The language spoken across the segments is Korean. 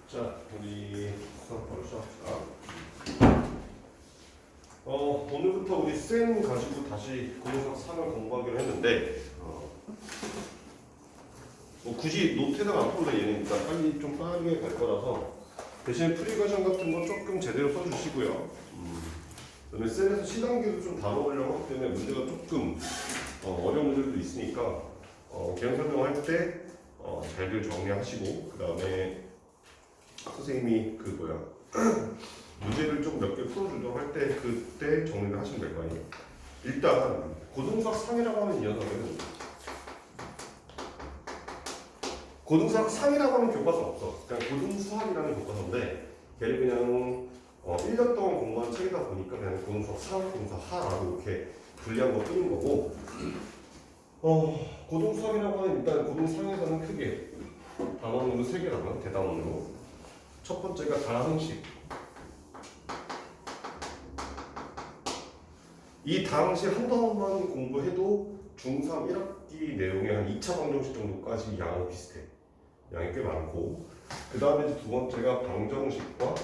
자, 우리 수업 바로 시작합시다. 오늘부터 우리 쌤 가지고 다시 고등학 3을 공부하기로 했는데 뭐 굳이 노트에다가 안 풀래 얘는 일단 빨리 좀 빠르게 갈 거라서 대신 프리버전 같은 거 조금 제대로 써주시고요. 그다음에 쌤에서 시단계도 좀 다뤄보려고 하기 때문에 문제가 조금 어려운 문제도 있으니까 개형 설명할 때 잘들 정리하시고 그 다음에 선생님이 문제를 좀 몇 개 풀어주도록 할 때 그때 정리를 하시면 될 거 아니에요. 일단 고등수학 상이라고 하는 이 녀석은 고등수학 상이라고 하는 교과서 없어. 그냥 고등수학이라는 교과서인데 걔를 그냥 1년 동안 공부한 책이다 보니까 그냥 고등수학 상, 고등수학 하라고 이렇게 분리한 거 뿐인 거고 고등수학이라고 하는 일단 고등상에서는 크게 단원으로 3개라고요. 대단원으로. 첫 번째가 다항식. 이 다항식 한 단원만 공부해도 중3 1학기 내용의 한 2차 방정식 정도까지 양은 비슷해. 양이 꽤 많고 그 다음에 두 번째가 방정식과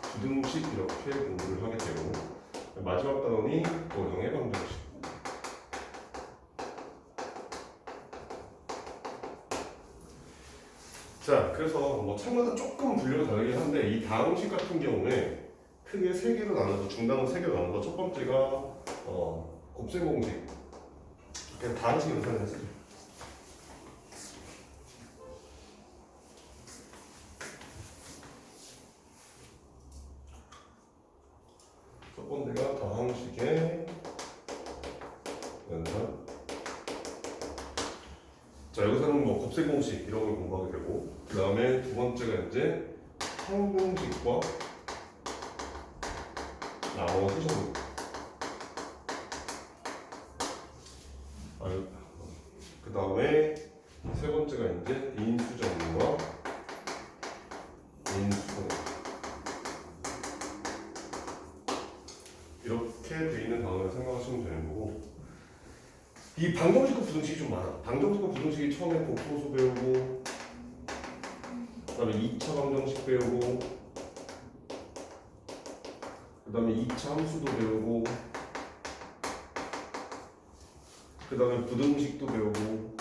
부등식 이렇게 공부를 하게 되고 마지막 단원이 도형의 방정식. 자, 그래서 뭐 책마다 조금 분류가 다르긴 한데 이 다항식 같은 경우에 크게 3개로 나눠서 중단은 3개로 나눠서 첫 번째가 곱셈 공식. 그냥 다항식 연산을 쓰죠. 첫 번째가 다항식의 연산. 자, 여기서는 뭐 곱셈 공식 이런 걸 공부하게 되고 그 다음에 두 번째가 이제 항공식과 나머지 정도. 그 다음에 세 번째가 이제 인수정리와 인수정리. 이렇게 돼 있는 단어를 생각하시면 되는 거고 이 방정식과 부등식이 좀 많아. 방정식과 부등식이 처음에 복소수 배우고 그 다음에 2차 방정식 배우고 그 다음에 2차 함수도 배우고 그 다음에 부등식도 배우고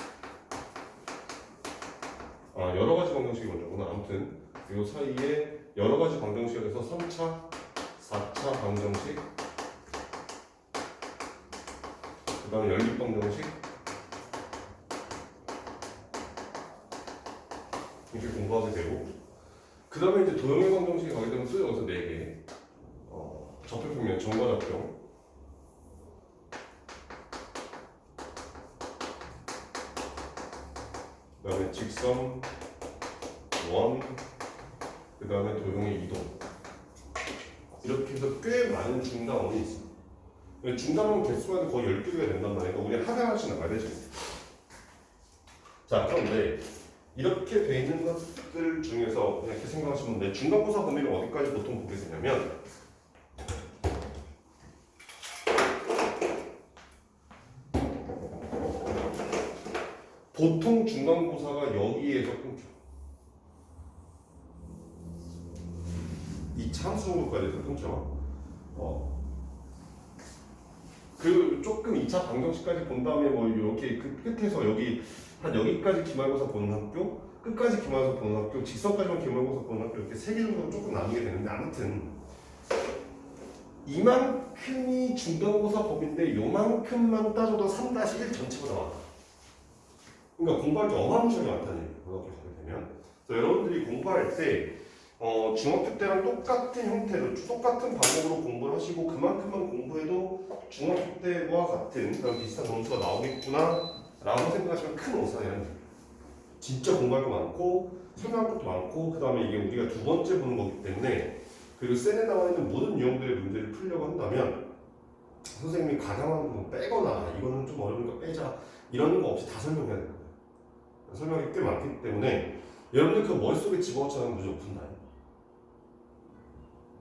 여러가지 방정식이 먼저구나. 아무튼 이 사이에 여러가지 방정식에서 3차, 4차 방정식 그 다음에 연립방정식 이렇게 공부하게 되고 그 다음에 이제 도형의 방정식이 가게 되면 또 여기서 4개 접혈평면 정과접평 그 다음에 직선 원 그 다음에 도형의 이동 이렇게 해서 꽤 많은 중단원이 있습니다. 중단원 개수가 거의 12개가 된단 말이에요. 우리 하나씩 나가야 되죠. 자, 그런데 이렇게 돼 있는 것들 중에서 이렇게 생각하시면 돼. 중간고사 범위를 어디까지 보통 보게 되냐면 보통 중간고사가 여기에서 끊겨. 이 참수 정도까지 해서 끊겨. 그 조금 2차 방정식까지 본 다음에 뭐 이렇게 그 끝에서 여기까지 기말고사 보는 학교, 끝까지 기말고사 보는 학교, 직선까지만 기말고사 보는 학교 이렇게 3개 정도로 조금 나누게 되는데 아무튼 이만큼이 중간고사 범위인데 요만큼만 따져도 3-1 전체보다 많아. 그러니까 공부할 게 어마무시하게 많다는 얘기예요. 고등학교 가게 되면. 그래서 여러분들이 공부할 때 중학교 때랑 똑같은 형태로 똑같은 방법으로 공부를 하시고 그만큼만 공부해도 중학교 때와 같은 그런 비슷한 점수가 나오겠구나 라고 생각하시면 큰 오산이라는 얘기예요. 진짜 공부할 거 많고 설명할 것도 많고 그 다음에 이게 우리가 두 번째 보는 거기 때문에 그리고 셀에 나와 있는 모든 유형들의 문제를 풀려고 한다면 선생님이 가장한 부분 빼거나 이거는 좀 어려우니까 빼자 이런 거 없이 다 설명해야 됩니다. 설명이 꽤 많기 때문에 여러분들 그 머릿속에 집어넣자는 문제 푼다.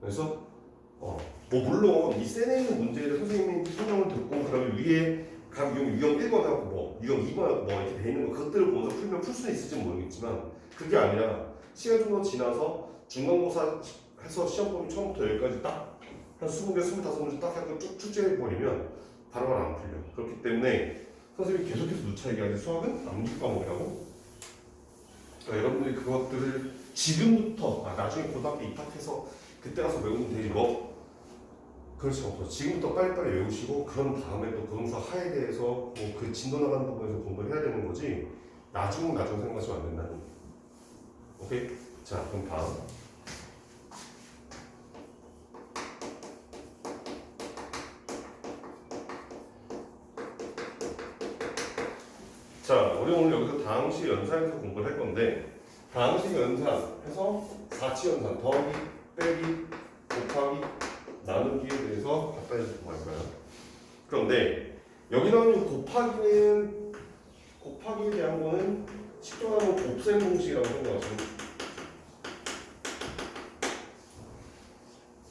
그래서 뭐 물론 이 셀에 있는 문제를 선생님이 설명을 듣고 그 다음에 위에 각 유형 1번하고 뭐 유형 2번하고 뭐 이렇게 돼 있는 거 그것들을 보면서 풀면 풀 수는 있을지 모르겠지만 그게 아니라 시간 좀 더 지나서 중간고사 해서 시험 범위 처음부터 여기까지 딱 한 20개, 25문제 딱 하고 쭉 출제해버리면 바로바로 안 풀려. 그렇기 때문에 선생님이 계속해서 누차 얘기하는데 수학은 암기 과목이라고. 그러니까 여러분들이 그것들을 지금부터 나중에 고등학교 입학해서 그때 가서 외우면 되지 뭐 그렇지 없어. 지금부터 빨리빨리 외우시고 그런 다음에 또 고등사 하에 대해서 뭐 그 진도 나가는 부분에서 공부를 해야 되는 거지 나중 생각하시면 안 된다는 거예요. 오케이? 자 그럼 다음 자 우리 오늘 여기서 다항식 연산에서 공부를 할 건데 다항식 연산해서 사치연산 더하기 빼기 곱하기 나누기에 대해서 간단히 공부할 거예요. 그런데 여기 나오는 곱하기에 대한 거는 쉽게 말하면 곱셈 공식이라고 생각하시면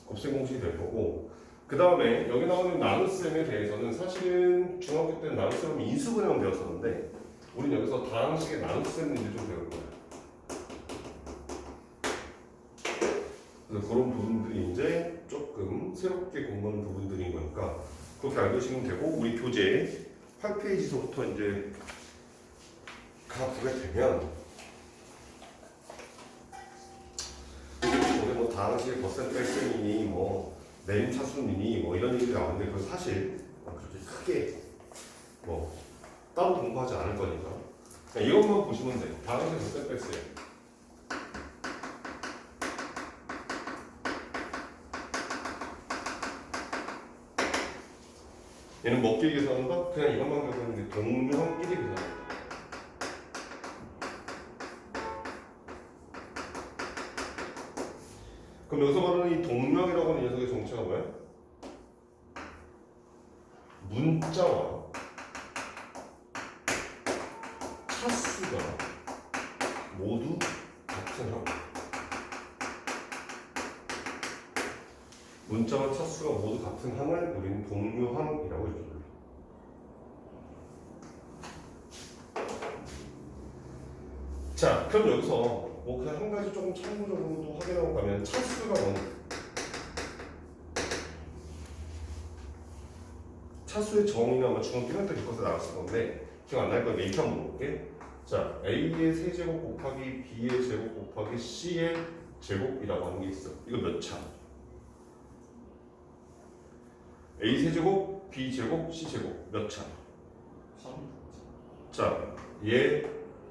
곱셈 공식이 될 거고 그 다음에 여기 나오는 나눗셈에 대해서는 사실은 중학교 때는 나눗셈은 인수분해만 배웠었는데 우리는 여기서 다항식의 나눗셈 문제 좀 배울 거예요. 그래서 그런 부분들이 이제 조금 새롭게 공부하는 부분들인 거니까 그렇게 알고 계시면 되고 우리 교재 8페이지서부터 이제 가보게 되면 오늘 뭐 다항식의 덧셈 뺄셈이니 뭐 내림차순이니 뭐 이런 얘기가 나오는데 그건 사실 그렇게 크게 뭐 따로 공부하지 않을 거니까 그냥 이것만 보시면 돼요. 다항식의 덧셈 뺄셈 얘는 먹기 계산한다? 그냥 이것만 계산하는데 동명 1이 계산한다. 그럼 여기서 말하는 이 동명이라고 하는 녀석의 정체가 뭐야? 문자와 차수가 모두 같은 항. 문자와 차수가 모두 같은 항을 우리는 동묘항이라고 이렇게 불러요. 자, 그럼 여기서 뭐 그냥 한 가지 조금 참고적으로 또 확인하고 가면 차수가 뭐냐? 차수의 정의는 아마 중학교 1학년 때 교과서에 나왔을 건데 기억 안 날 건데 이렇게 한번 볼게. 자, A의 세제곱 곱하기 B의 제곱 곱하기 C의 제곱이라고 하는 게 있어. 이거 몇 차? A 세제곱, B 제곱, C 제곱 몇 차? 3. 자, 얘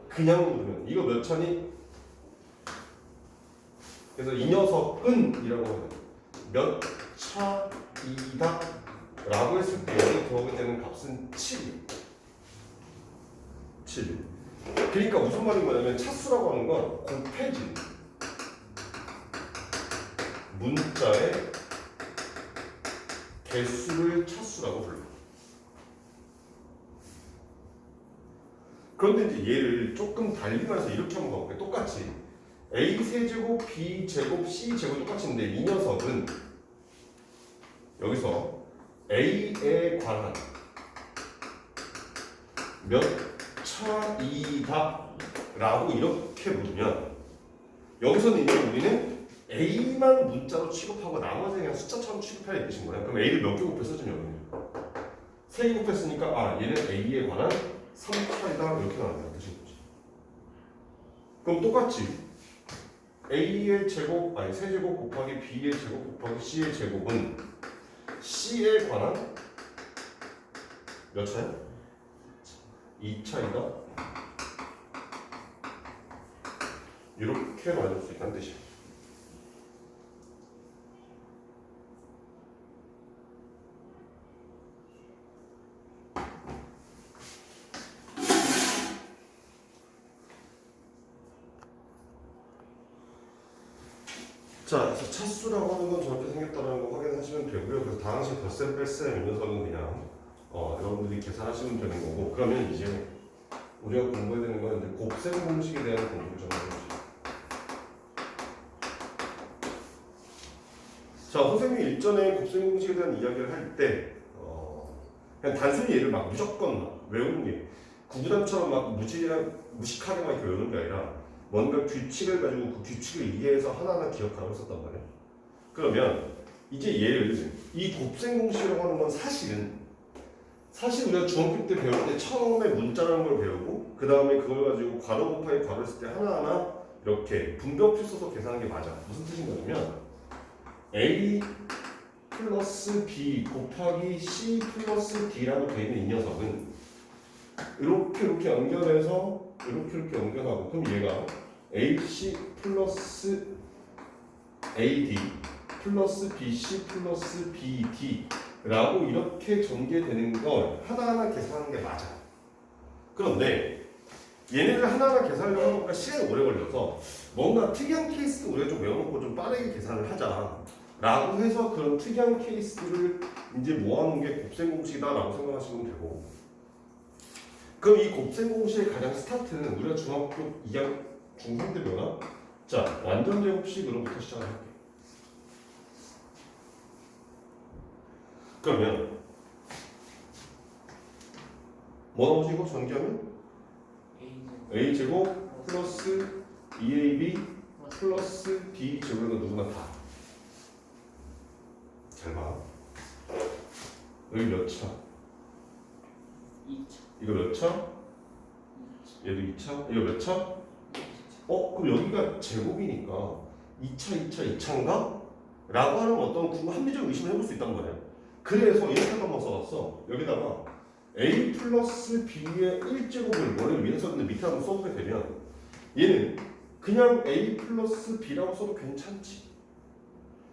그냥 누르면 이거 몇 차니? 그래서 이 녀석은 이라고 하면 몇 차이다 라고 했을 때 여기 더하게 되는 값은 7이에요. 7. 그러니까 무슨 말인 거냐면 차수라고 하는 건 곱해진 문자의 개수를 차수라고 불러요. 그런데 이제 얘를 조금 달리면서 이렇게 한번 가볼게요. 똑같이 A 세제곱, B 제곱, C 제곱 똑같이 있는데 이 녀석은 여기서 A에 관한 몇 차이다 라고 이렇게 물으면 여기서는 이제 우리는 A만 문자로 취급하고 나머지는 그냥 숫자처럼 취급해야 되신 거예요. 그럼 A를 몇 개 곱해서 좀 여기는 3개 곱했으니까 아 얘는 A에 관한 3차이다 이렇게 나온다는 뜻인 거지. 그럼 똑같이 A의 제곱 아니 세제곱 곱하기 B의 제곱 곱하기 C의 제곱은 C에 관한 몇 차야? 2차이다 이렇게 말해줄 수 있다는 뜻이야. 자, 그래서 차수라고 하는 건 저렇게 생겼다는 거 확인하시면 되고요. 그래서 다항식 덧셈 뺄셈 이 녀석은 그냥 여러분들이 계산하시면 되는 거고 그러면 이제 우리가 공부해야 되는 건 이제 곱셈 공식에 대한 공부를 좀 해보죠. 자, 선생님이 일전에 곱셈 공식에 대한 이야기를 할 때 그냥 단순히 얘를 막 무조건 막 외우는 게 구구단처럼 막 무식하게 막 이렇게 외우는 게 아니라 뭔가 규칙을 가지고 그 규칙을 이해해서 하나하나 기억하라고 했었단 말이야. 그러면 이제 얘를 이 곱셈 공식이라고 하는 건 사실 우리가 중학교 때 배울 때 처음에 문자라는 걸 배우고 그 다음에 그걸 가지고 괄호 곱하기 괄호 했을 때 하나하나 이렇게 분배표 써서 계산하는 게 맞아. 무슨 뜻인 거냐면 A 플러스 B 곱하기 C 플러스 D라고 되어 있는 이 녀석은 이렇게 연결해서 이렇게 연결하고 그럼 얘가 AC 플러스 AD 플러스 BC 플러스 BD 라고 이렇게 전개되는 걸 하나하나 계산하는 게 맞아. 그런데 얘네들 하나하나 계산하려고 하니까 시간이 오래 걸려서 뭔가 특이한 케이스도 우리가 좀 외워놓고 좀 빠르게 계산을 하자 라고 해서 그런 특이한 케이스들을 이제 모아놓은 게 곱셈 공식이다 라고 생각하시면 되고, 그럼 이 곱셈 공식의 가장 스타트는 우리가 중학교 2학년 중3 때 배우나? 자, 완전 제곱식으로부터 시작을 할게요. 그러면 뭐 나오지 이거 전개하면? A제곱 플러스 2AB 플러스 B제곱은 누구나 다. 잘 봐. 여기 몇 차? 2차. 이거 몇 차? 얘도 2차? 이거 몇 차? 그럼 여기가 제곱이니까 2차, 2차, 2차인가? 라고 하는 어떤 합리적 의심을 해볼 수 있단 말이야. 그래서 이렇게 한번 써봤어. 여기다가 A 플러스 B의 1제곱을 원래 위에 썼는데 밑에 한번 써보게 되면 얘는 그냥 A 플러스 B라고 써도 괜찮지.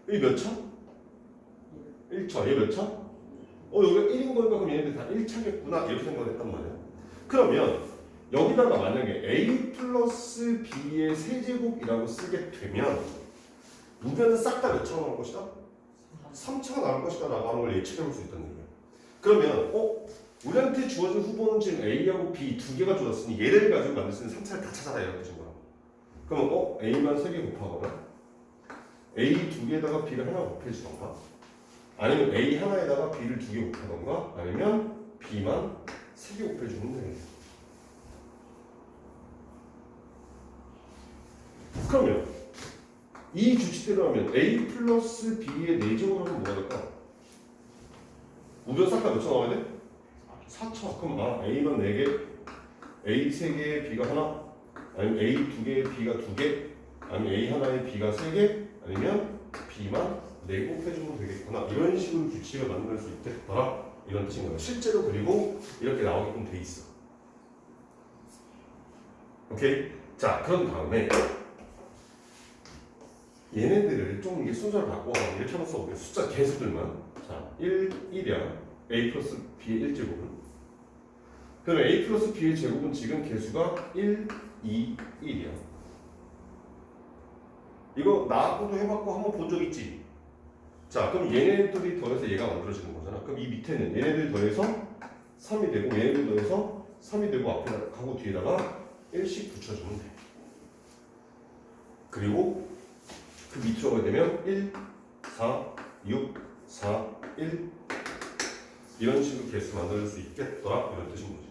여기 몇 차? 1차. 얘 몇 차? 여기가 1인 거니까 그럼 얘네들 다 1차겠구나 이렇게 생각을 했단 말이야. 그러면 여기다가 만약에 A 플러스 B의 세제곱이라고 쓰게 되면 우변은 싹 다 몇 차가 나올 것이다? 3차가 나올 것이다 라고 하는 걸 예측해 볼 수 있다는 얘기야. 그러면 우리한테 주어진 후보는 지금 A하고 B 두 개가 주어졌으니 얘를 가지고 만들 수 있는 3차를 다 찾아라 이런 뜻인 거야. 그러면 A만 3개 곱하거나 A 두 개에다가 B를 하나 곱해주던가 아니면 A 하나에다가 B를 두 개 곱하던가 아니면 B만 3개 곱해주면 되겠네. 그러면 이 규칙대로 하면 A 플러스 B의 4제곱을 하면 뭐가 될까? 우변 싹 다 몇 차 나와야 돼? 4차. 그럼 A만 4개, A 3개에 B가 하나, 아니면 A 2개에 B가 2개, 아니면 A 하나에 B가 3개, 아니면 B만 4개 곱해주면 되겠구나. 이런 식으로 규칙을 만들 수 있겠더라. 이런 뜻인 거예요. 실제로 그리고 이렇게 나오게끔 돼 있어. 오케이? 자, 그런 다음에 얘네들을 좀 이게 순서를 바꿔서 이렇게 한번 써볼게요. 숫자 개수들만. 자, 1이야. A 플러스 B의 1제곱은. 그러면 A 플러스 B의 제곱은 지금 개수가 1, 2, 1이야. 이거 나하고도 해봤고 한번 본 적 있지? 자, 그럼 얘네들이 더해서 얘가 만들어지는 거잖아. 그럼 이 밑에는 얘네들 더해서 3이 되고 얘네들 더해서 3이 되고 앞에 가고 뒤에다가 1씩 붙여주면 돼. 그리고 그 밑으로 가게 되면 1, 4, 6, 4, 1 이런 식으로 개수 만들 수 있겠더라 이런 뜻인 거지.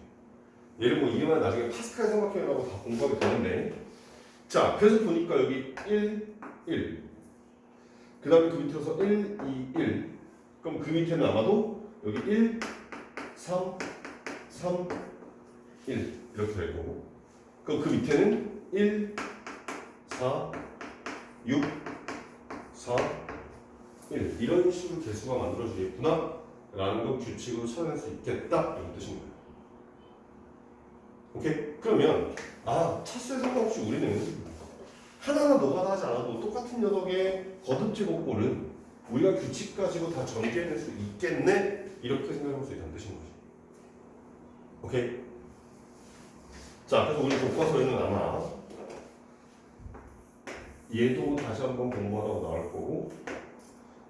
얘를 뭐 이해만 나중에 파스칼 삼각형이라고 다 공부하게 되는데, 자 그래서 보니까 여기 1, 1 그 다음에 그 밑에서 1, 2, 1 그럼 그 밑에는 아마도 여기 1, 3, 3, 1 이렇게 될 거고, 그럼 그 밑에는 1, 4, 6, 4, 1 이런 식으로 개수가 만들어지겠구나 라는 거 규칙으로 찾아낼 수 있겠다 이런 뜻인 거예요. 오케이? 그러면 차수에 상관없이 우리는 하나하나 노가다 하지 않아도 똑같은 녀석의 거듭제곱꼴은 우리가 규칙 가지고 다 전개해낼 수 있겠네 이렇게 생각할 수 있다는 뜻인 거지. 오케이? 자 그래서 우리 교과서에는 아마 얘도 다시 한번 공부하라고 나올 거고,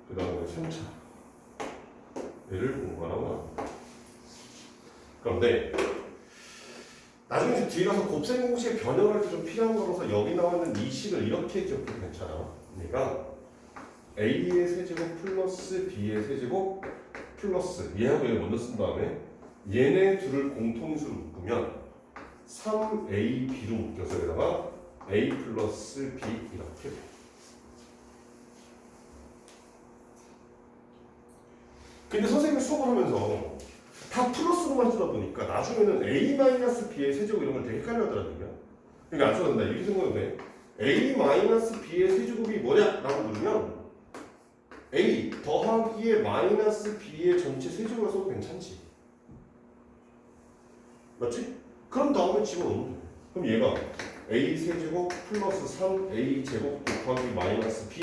그 다음에 3차 얘를 공부하라고 나올 거고. 그런데 나중에 뒤에 가서 곱셈 공식에 변형할 때 좀 필요한 거라서 여기 나와 있는 이 식을 이렇게 기억해도 괜찮아. 그러니까 A의 세제곱 플러스 B의 세제곱 플러스 얘하고 얘 먼저 쓴 다음에 얘네 둘을 공통수로 묶으면 3ab로 묶여서 여기다가 a 플러스 b 이렇게 돼. 근데 선생님이 수업을 하면서 다 플러스로만 쓰다 보니까 나중에는 a-b의 세제곱 이런 걸 되게 헷갈려 하더라는 얘기야. 그러니까 안 써도 된다. 이렇게 생각하면 돼. a-b의 세제곱이 뭐냐? 라고 물으면 a 더하기의 마이너스 b의 전체 세제곱을 써도 괜찮지. 맞지? 그럼 다음에 집어넣으면 돼. 그럼 얘가 a 세제곱 플러스 3a 제곱 곱하기 마이너스 b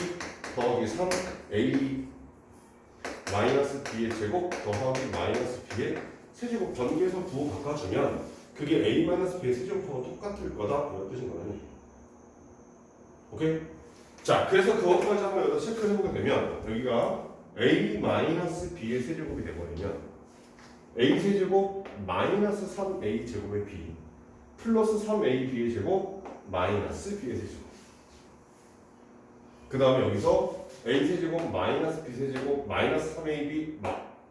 더하기 3a 마이너스 b의 제곱 더하기 마이너스 b의 세제곱 전개해서 부호 바꿔주면 그게 a 마이너스 b의 세제곱하고 똑같을 거다 이런 뜻인 거네. 오케이? 자, 그래서 그것까지 한번 여기다 체크를 해보게 되면 여기가 a 마이너스 b의 세제곱이 되버리면 a 세제곱 마이너스 3a 제곱의 b 플러스 3a b의 제곱 마이너스 b의 세제곱. 그 다음에 여기서 a 세제곱 마이너스 b 세제곱 마이너스 3ab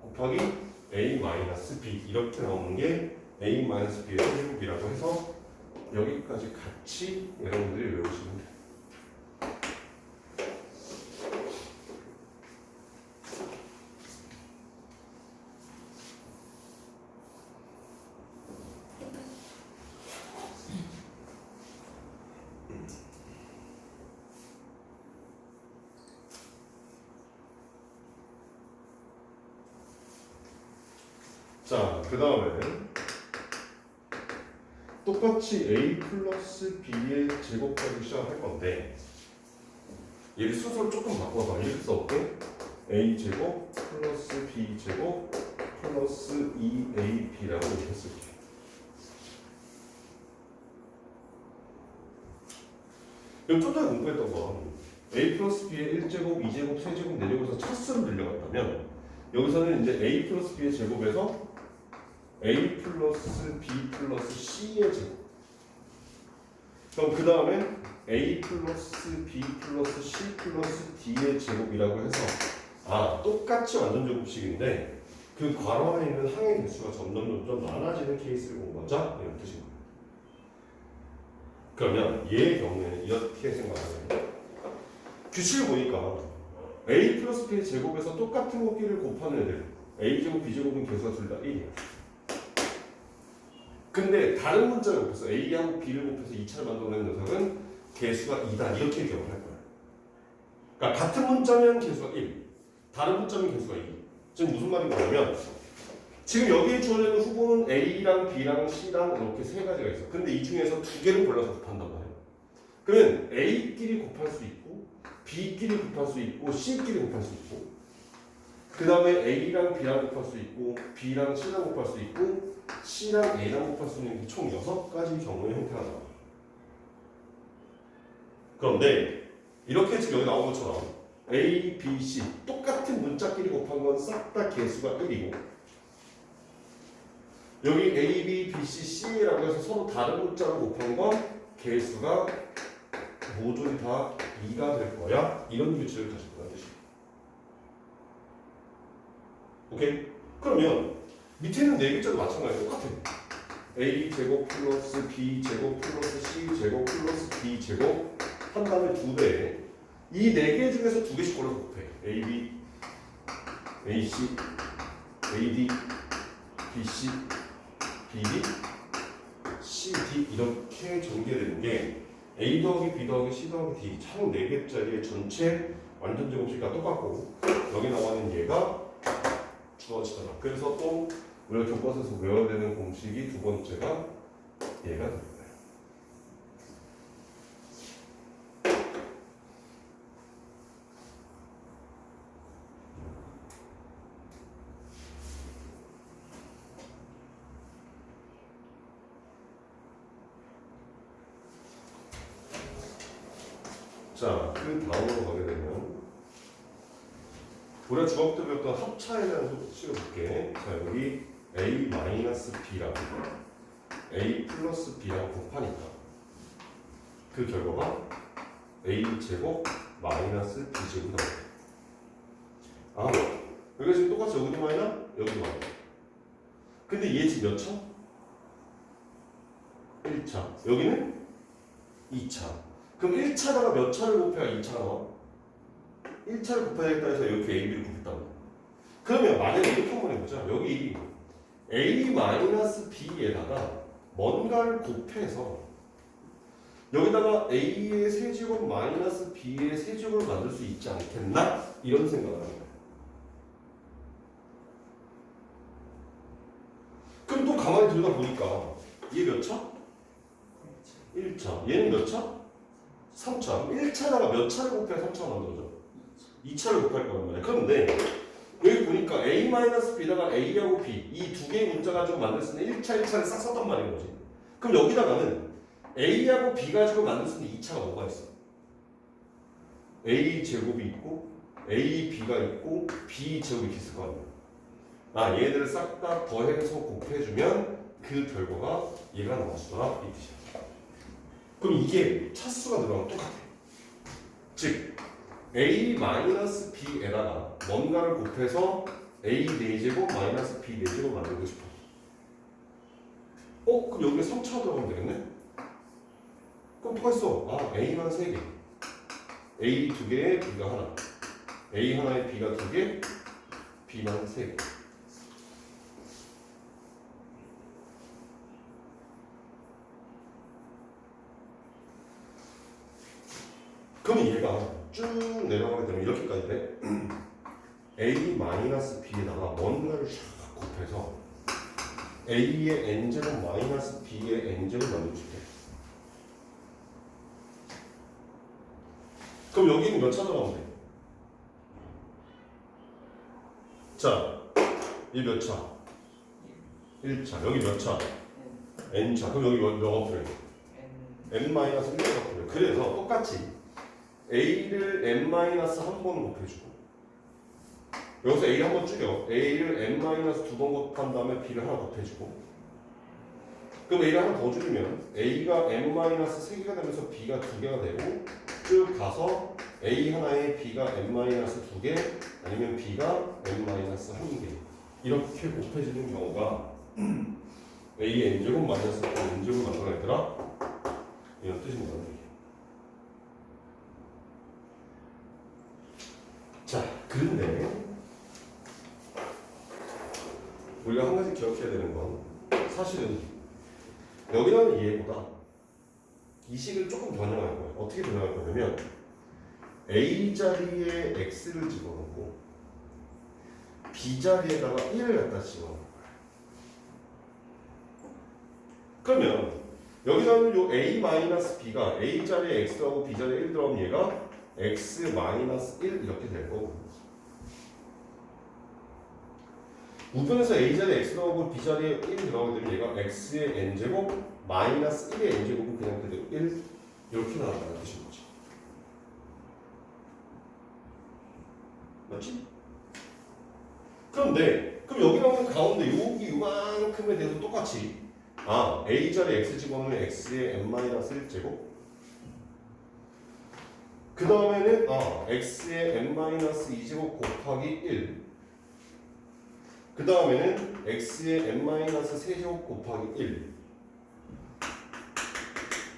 곱하기 a 마이너스 b 이렇게 나오는 게 a 마이너스 b의 세제곱이라고 해서 여기까지 같이 여러분들이 외우시면 돼요. 자, 그 다음에 똑같이 a 플러스 b의 제곱까지 시작할 건데 얘를 순서를 조금 바꿔봐. 이렇게 써볼게. a 제곱 플러스 b 제곱 플러스 2ab라고 이렇게 쓸게. 이건 좀 전에 공부했던 거 a 플러스 b의 1제곱, 2제곱, 3제곱, 4제곱에서 차수로 늘려갔다면 여기서는 이제 a 플러스 b의 제곱에서 a 플러스 b 플러스 c의 제곱. 그럼 그 다음에 a 플러스 b 플러스 c 플러스 d의 제곱이라고 해서 똑같이 완전 제곱식인데 그 괄호 안에 있는 항의 개수가 점점 많아지는 케이스를 공부하자 이런 뜻인 거예요. 그러면 얘의 경우에는 이렇게 생각하면 규칙을 보니까 a 플러스 b의 제곱에서 똑같은 곱기를 곱하는 애들 a 제곱 b 제곱은 개수가 둘 다 1이야. 근데 다른 문자를 곱해서 a하고 b를 곱해서 2차를 만들어낸 녀석은 개수가 2다 이렇게 기억을 할 거야. 그러니까 같은 문자면 개수가 1, 다른 문자면 개수가 2. 지금 무슨 말인 거냐면 지금 여기에 주어져 있는 후보는 a랑 b랑 c랑 이렇게 세 가지가 있어. 근데 이 중에서 두 개를 골라서 곱한단 말이야. 그러면 a끼리 곱할 수 있고 b끼리 곱할 수 있고 c끼리 곱할 수 있고 그 다음에 a랑 b랑 곱할 수 있고 b랑 c랑 곱할 수 있고 c랑 a랑 곱할 수 있는 총 6가지 경우의 형태가 나와. 그런데 이렇게 지금 여기 나온 것처럼 a, b, c 똑같은 문자끼리 곱한 건 싹 다 개수가 1이고 여기 a, b, b, c, c라고 해서 서로 다른 문자로 곱한 건 개수가 모조리 다 2가 될 거야. 이런 규칙을 가지고 있다는 뜻이야. 오케이? 그러면 밑에 있는 네 글자도 마찬가지로 똑같아. a 제곱 플러스 b 제곱 플러스 c 제곱 플러스 d 제곱 한 다음에 2배. 이 네 개 중에서 2개씩 골라서 곱해. a, b, a, c, a, d, b, c, b, d, c, d 이렇게 전개되는 게 a 더하기 b 더하기 c 더하기 d 총 4개짜리의 전체 완전 제곱식과 똑같고 여기 나와 있는 얘가 주어지더라. 그래서 또 우리가 교과서에서 외워야 되는 공식이 두 번째가 얘가 됩니다. 자, 그 다음으로 가게 되면 우리가 중학 때 배웠던 합차에 대한 소식을 볼게. 자, 여기 a-b랑 a 플러스 b랑 곱하니까 그 결과가 a 제곱 마이너스 b 제곱 나옵니다. 여기가 지금 똑같이 여기도 마이너, 여기도 마이너. 근데 얘 지금 몇 차? 1차. 여기는 2차. 그럼 1차다가 몇 차를 곱해야 2차가 나와? 1차를 곱해야겠다 해서 이렇게 A, B를 곱했다고. 그러면 만약에 이렇게 한번 해보자. 여기 A-B에다가 뭔가를 곱해서 여기다가 A의 세제곱 마이너스 B의 세제곱을 만들 수 있지 않겠나? 이런 생각을 하는 거야. 그럼 또 가만히 들여다 보니까 얘 몇 차? 1차. 얘는 몇 차? 3차. 1차다가 몇 차를 곱해야 3차가 만들어져? 2차를 곱할 거란 말이야. 그런데 여기 보니까 A-B다가 A하고 B 이 두 개의 문자 가지고 만들 수 있는 1차, 1차를 싹 썼단 말인 거지. 그럼 여기다가는 A하고 B 가지고 만들 수 있는 2차가 뭐가 있어? A 제곱이 있고 A, B가 있고 B 제곱이 있을 거 아니야. 아, 얘들을 싹 다 더해서 곱해주면 그 결과가 얘가 나와주더라 이 뜻이야. 그럼 이게 차수가 들어가면 똑같아. 즉 A-B에다가 뭔가를 곱해서 A 4제곱 마이너스 B 4제곱 만들고 싶어. 그럼 여기에 3차 들어가면 되겠네? 그럼 뭐가 있어? 아, A만 3개. A 2개에 B가 하나. A 하나에 B가 2개, B만 3개. 그럼 얘가 쭉 내려가게 되면 이렇게까지 돼. A-B에다가 뭔가를 샥 곱해서 A의 n제곱 마이너스 B의 n제곱 만들고 싶대. 그럼 여기는 몇 차 들어가면 돼? 자, 이 몇 차? 1차. 여기 몇 차? n차. 그럼 여기 몇가 필요해? n-1가 필요해. 그래서 똑같이 A를 n-1번 곱해주고 여기서 A 한번 줄여. A를 n-2번 곱한 다음에 B를 하나 곱해주고 그럼 A를 하나 더 줄이면 A가 n-3개가 되면서 B가 2개가 되고 쭉 가서 A 하나에 B가 n-2개 아니면 B가 n-1개 이렇게 곱해지는 경우가 A n제곱 마이너스 B n제곱 만들어냈더라 이런 뜻입니다. 자, 그런데 우리가 한 가지 기억해야 되는 건 사실은 여기 나오는 얘보다 이 식을 조금 변형할 거예요. 어떻게 변형할 거냐면 A 자리에 X를 집어넣고 B 자리에다가 1을 갖다 집어넣을 거예요. 그러면 여기 나오는 요 A-B가 A 자리에 X 들어가고 B 자리에 1 들어가면 얘가 X-1 이렇게 될 거고 우편에서 A 자리에 X 들어가고 B 자리에 1 들어가게 되면 얘가 X의 N제곱 마이너스 1의 N제곱은 그냥 그대로 1 이렇게 나온다는 뜻인 거지. 맞지? 그런데 그럼 여기 나오는 가운데 여기 요만큼에 대해서 똑같이 A 자리에 X 집어넣으면 X의 n-1제곱 그 다음에는 x의 n-2제곱 곱하기 1 그 다음에는 x의 n-3제곱 곱하기 1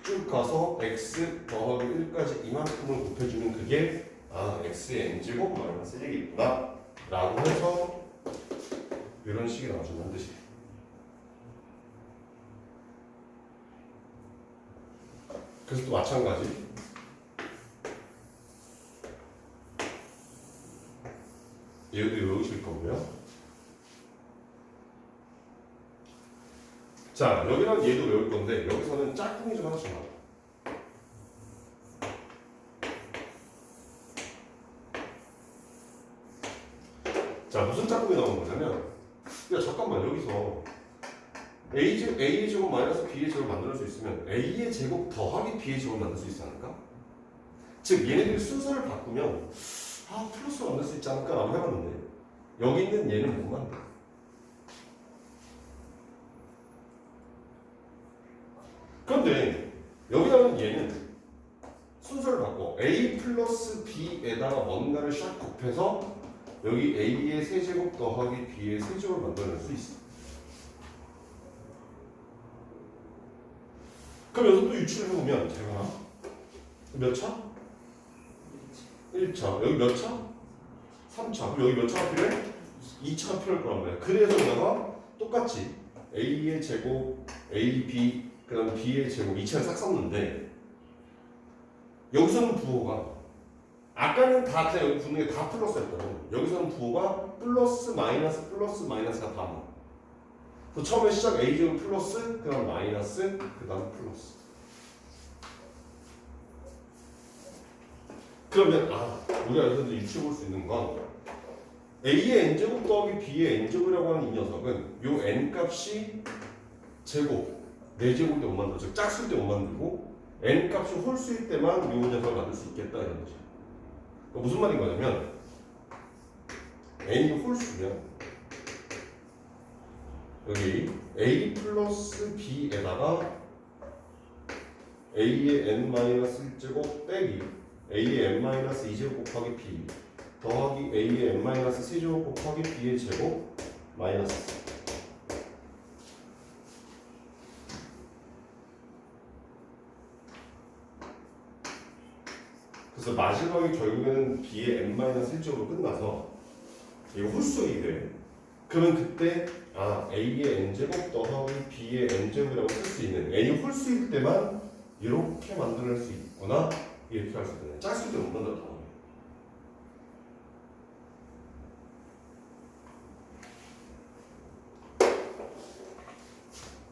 쭉 가서 x 더하기 1까지 이만큼을 곱해주면 그게 x의 n제곱 마이너스 1이구나 라고 해서 이런 식이 나와준다는 뜻이에요. 그래서 또 마찬가지 얘도 외우실 거고요. 자, 여기는 얘도 외울 건데 여기서는 짝꿍이 좀 하나씩 나와요. 자, 무슨 짝꿍이 나오는 거냐면 야 잠깐만 여기서 A의 제곱 마이너스 B의 제곱 만들 수 있으면 A의 제곱 더하기 B의 제곱 만들 수 있지 않을까? 즉 얘네들이 순서를 바꾸면 플러스로 만들 수 있지 않을까 라고 해봤는데 여기 있는 얘는 못 만들어. 그런데 여기 나오는 얘는 순서를 바꿔 A 플러스 B에다가 뭔가를 샥 곱해서 여기 A의 세제곱 더하기 B의 세제곱을 만들어낼 수 있어. 그럼 여기서 또 유추를 해보면 제가 몇 차? 1차. 여기 몇 차? 3차. 그럼 여기 몇 차가 필요해? 2차가 필요할 거란 말이야. 그래서 내가 똑같이 A의 제곱, A, B, 그 다음 B의 제곱 2차를 싹 썼는데 여기서는 부호가 아까는 다 그냥 여기 붙는 게 다 플러스였거든. 여기서는 부호가 플러스 마이너스가 다 나와. 그래서 처음에 시작 A제곱 플러스, 그 다음 마이너스, 그 다음 플러스. 그러면 우리가 여기서 유추해 볼 수 있는 건 A의 n제곱 더하기 B의 n제곱이라고 하는 이 녀석은 요 n값이 제곱, 4제곱일 때 못 만들어. 즉 짝수일 때 못 만들고 n값이 홀수일 때만 요 녀석을 만들 수 있겠다 이런 거지. 그러니까 무슨 말인 거냐면 n이 홀수면 여기 a 플러스 b에다가 a의 n-1제곱 빼기 a의 n-2제곱 곱하기 b 더하기 a의 n-3제곱 곱하기 b의 제곱 마이너스. 그래서 마지막에 결국에는 b의 n-1제곱으로 끝나서 이거 홀수이 돼. 그러면 그때 a의 n제곱 더하기 b의 n제곱이라고 쓸 수 있는 n이 홀수일 때만 이렇게 만들어낼 수 있구나 이렇게 할 수 있는. 짝수일 때 못 만들었다.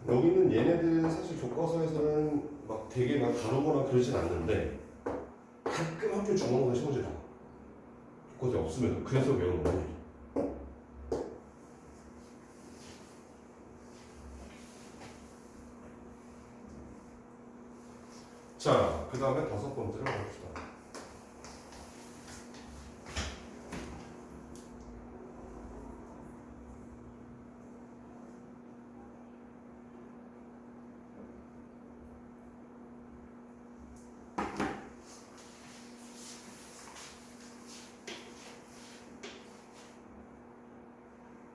여기는 얘네들 사실 교과서에서는 막 되게 막 다루거나 그러진 않는데 가끔 학교 중간고사 시험지 나와. 교과서에 없으면 그래서 외우는 거예요. 자, 그 다음에 5번째로 가봅시다.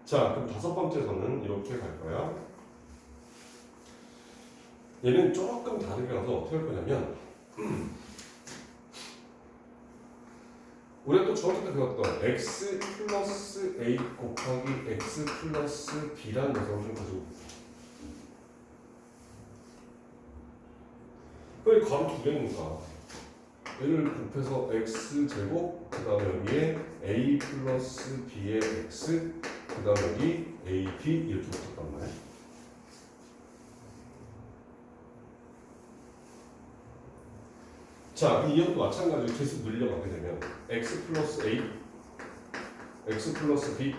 자, 그럼 5번째에서는 이렇게 갈 거야. 얘는 조금 다르게 가서 어떻게 할 거냐면 우리가 또 중학교 때 배웠던 x 플러스 a 곱하기 x 플러스 b라는 녀석을 좀 가지고 왜 괄호 2개니까 얘를 곱해서 x제곱 그 다음에 여기에 a 플러스 b의 x 그 다음에 여기 ab 이렇게 붙었단 말이야. 자, 이 녀석도 마찬가지로 계속 늘려가게 되면 x 플러스 a, x 플러스 b,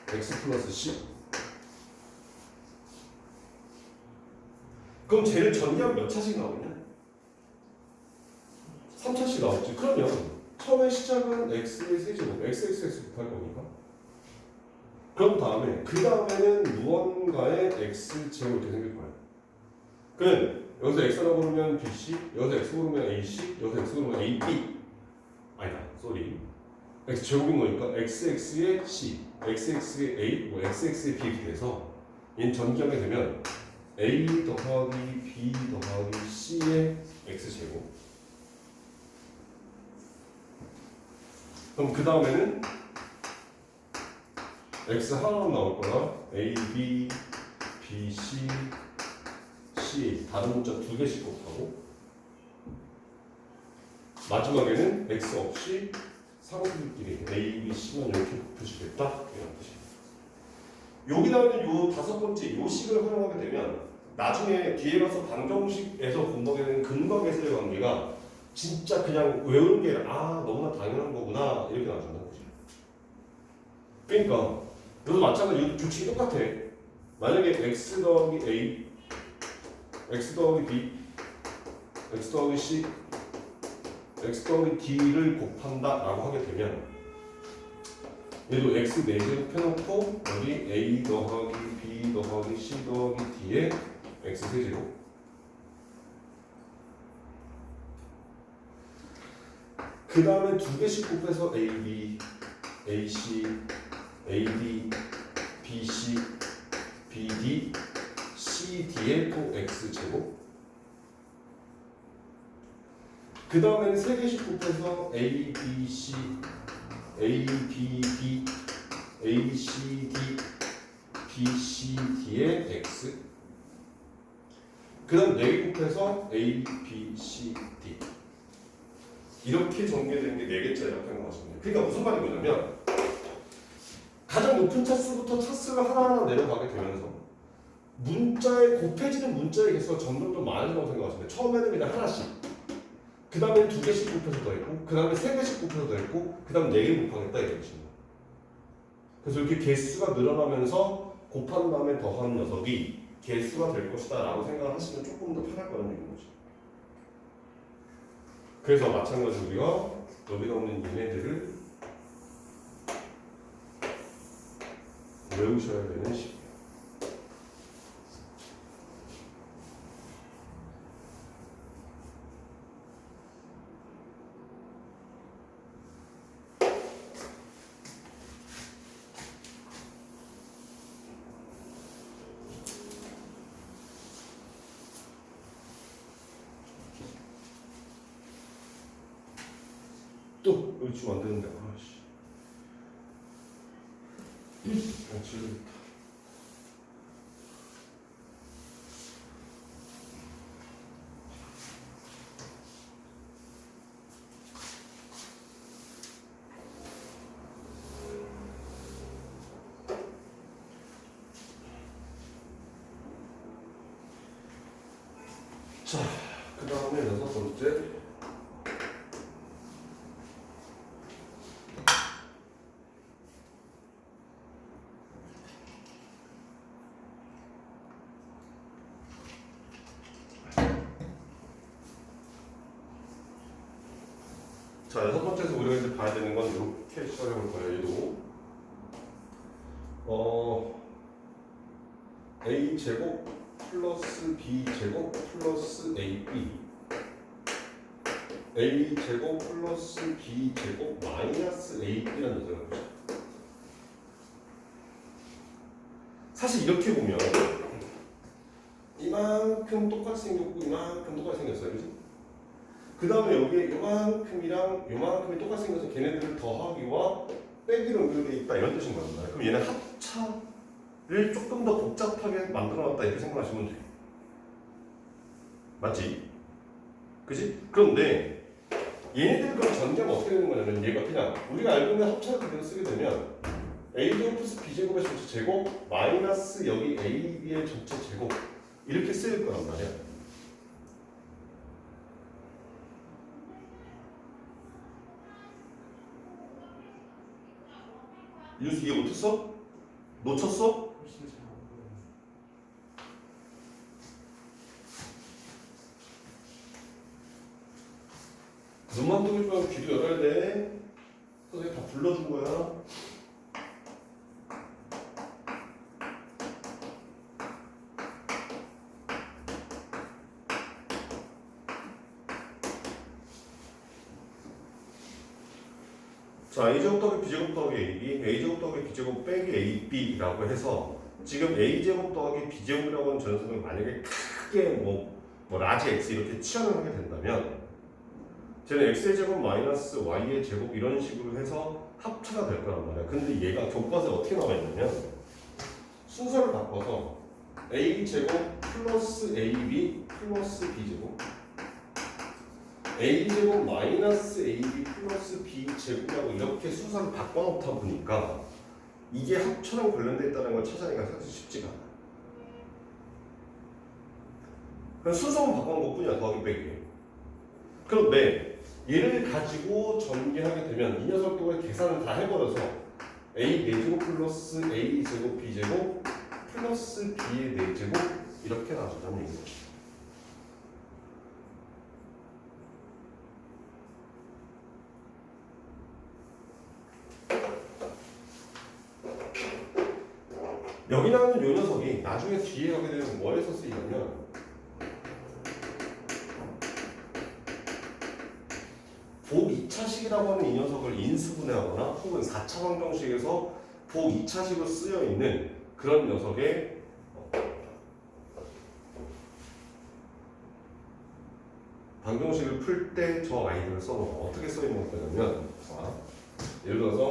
x 플러스 c. 그럼 쟤를 전개하면 몇 차씩 나오냐? 3차씩 나오지. 그러면 처음에 시작은 x의 세제곱, xxx 곱할 거니까. 그럼 그 다음에는 무언가의 x제곱 이렇게 생길 거야. 그러면 여기서 x라고 부르면 bc, 여기서 x로 부르면 ac, 여기서 x로 부르면 ab. 아니다, 쏘리. x 제곱인 거니까 xx의 c, xx의 a, 뭐 xx의 b 이렇게 돼서 얘는 전개하게 되면 a 더하기 b 더하기 c의 x제곱. 그럼 그 다음에는 x 하나로 나올 거라 a, b, b, c, c 다른 문자 2개씩 곱하고 마지막에는 x 없이 상수들끼리 a, b, c만 이렇게 곱해주겠다 이런 뜻이에요. 여기 나오는 요 5번째 요 식을 활용하게 되면 나중에 뒤에 가서 방정식에서 공부하게 되는 근거계수의 관계가 진짜 그냥 외우는 게 너무나 당연한 거구나 이렇게 나와준다는 거지. 그러니까 여기도 마찬가지로 규칙이 똑같아. 만약에 x 더하기 a, x 더하기 b, x 더하기 c, x 더하기 d를 곱한다 라고 하게 되면 얘도 x 4제곱 해놓고 여기 a 더하기 b 더하기 c 더하기 d에 x 세제곱 그 다음에 2개씩 곱해서 a, b AC, AD, BC, BD, CD의 또 X제곱. 그 다음에는 3개씩 곱해서 A, B, C, A, B, D, A, C, D, B, C, D의 X. 그 다음 4개 곱해서 A, B, C, D. 이렇게 정리되는 게 4개짜리라고 생각하시면 돼요. 그러니까 무슨 말이 뭐냐면 가장 높은 차수부터 차수가 하나하나 내려가게 되면서 문자에 곱해지는 문자의 개수가 점점 많아진다고 생각하시면 돼요. 처음에는 그냥 하나씩, 그 다음에 2개씩 곱해서 더했고, 그 다음에 3개씩 곱해서 더했고, 그 다음 4개 곱하겠다 이러시는 거예요. 그래서 이렇게 개수가 늘어나면서 곱한 다음에 더한 녀석이 개수가 될 것이다 라고 생각을 하시면 조금 더 편할 거라는 얘기인 거죠. 그래서 마찬가지로 우리가 여기다 오는 얘네들을 외우셔야 되는 식이에요. 또 여기 지금 안 되는데 아씨 그냥 질러야겠다. 자, 그 다음에 6번째. 자, 6번째에서 우리가 이제 봐야 되는 건 이렇게 시작해 볼 거예요. 얘도 A 제곱 플러스 B 제곱 플러스 AB, A 제곱 플러스 B 제곱 마이너스 AB라는 녀석을 보자. 사실 이렇게 보면 이만큼 똑같이 생겼고 이만큼 똑같이 생겼어요, 그지? 그 다음에 여기에 요만큼이랑 요만큼이 똑같이 생겨서 걔네들을 더하기와 빼기로 연결되어 있다 이런 뜻인 겁니다. 그럼 얘는 합차를 조금 더 복잡하게 만들어놨다 이렇게 생각하시면 돼요. 맞지? 그지? 그런데 얘네들 그럼 전개가 어떻게 되는 거냐면 얘가 그냥 우리가 알고 있는 합차를 그대로 쓰게 되면 A제곱 플러스 B제곱의 전체 제곱 마이너스 여기 AB의 전체 제곱 이렇게 쓰일 거란 말이야. 윤수 이해 못했어? 놓쳤어? 눈만 뜨고 있으면 귀도 열어야 돼. 선생님 다 불러준 거야. 자, A제곱 더하기 B제곱 더하기 AB, A제곱 더하기 B제곱 빼기 AB라고 해서 지금 A제곱 더하기 B제곱이라고 하는 전선을 만약에 크게 뭐 라지 X 이렇게 치환을 하게 된다면 쟤는 X의 제곱 마이너스 Y의 제곱 이런 식으로 해서 합차가 될 거란 말이야. 근데 얘가 교과서에 어떻게 나와 있냐면 순서를 바꿔서 A제곱 플러스 AB 플러스 B제곱 A제곱 마이너스 AB 플러스 B제곱이라고 이렇게 순서를 바꿔놓다 보니까 이게 합처럼 관련되어 있다는 걸 찾아내기가 사실 쉽지가 않아. 그냥 순서만 바꿔놓은 것 뿐이야. 더하기 빼기. 그런데 얘를 가지고 전개하게 되면 이 녀석들을 계산을 다 해버려서 A 4제곱 플러스 A 제곱 B제곱 플러스 B의 4제곱 이렇게 나와준다는 얘기죠. 여기 나오는 요 녀석이 나중에 뒤에 가게 되면 뭐에서 쓰이냐면 복 2차식이라고 하는 이 녀석을 인수분해하거나 혹은 4차 방정식에서 복 2차식으로 쓰여 있는 그런 녀석의 방정식을 풀 때 저 아이들을 써놓고 어떻게 써있는 거냐면, 예를 들어서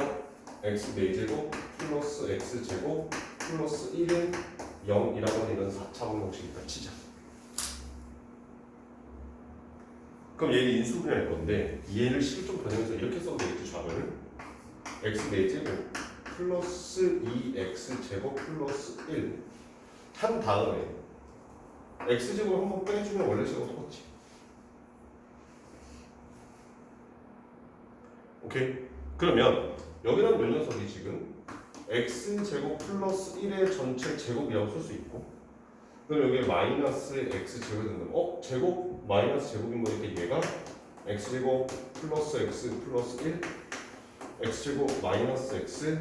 x 4제곱 플러스 x 제곱 플러스 1은 0이라고 하는 이런 4차 방정식이다 치자. 그럼 얘를 인수분해할 건데 얘를 식을 좀 변형해서 이렇게 써도 되겠지. 좌변을 x 4제곱 플러스 2x 제곱 플러스 1 한 다음에 x 제곱 한번 빼주면 원래 식하고 똑같지. 오케이? 그러면 여기는 요 녀석이 지금 x 제곱 플러스 1의 전체 제곱이라고 쓸 수 있고, 그럼 여기에 마이너스 x 제곱이 된다면 제곱 마이너스 제곱인 거니까 얘가 x 제곱 플러스 x 플러스 1 x 제곱 마이너스 x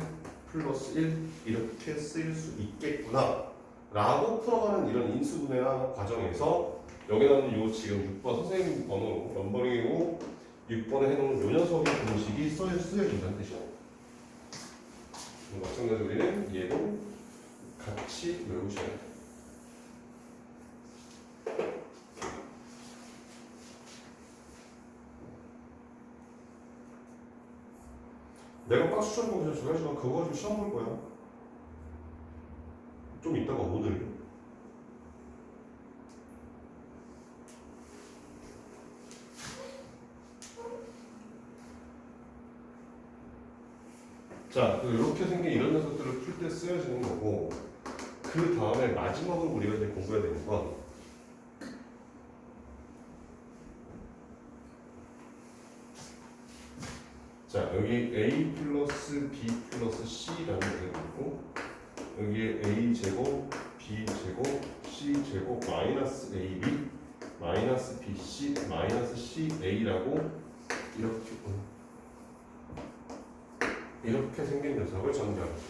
플러스 1 이렇게 쓰일 수 있겠구나 라고 풀어가는 이런 인수분해나 과정에서 여기 나오는 요 지금 6번 선생님 번호 넘버링이고 6번에 해놓은 요 녀석의 공식이 쓰여진다는 뜻이야. 마찬가지로 우리는 얘도 같이 외우셔야 돼. 내가 박스 추천 보면 제가 그거 가지고 시험 볼 거야. 좀 이따가 오늘. 자, 이렇게 생긴 이런 녀석들을 풀 때 쓰여지는 거고, 그 다음에 마지막으로 우리가 이제 공부해야 되는 건 자, 여기 a 플러스 b 플러스 c라는 게 있고, 여기에 a 제곱, b 제곱, c 제곱 마이너스 ab 마이너스 bc 마이너스 ca라고 이렇게 생긴 녀석을 전개하는 거예요.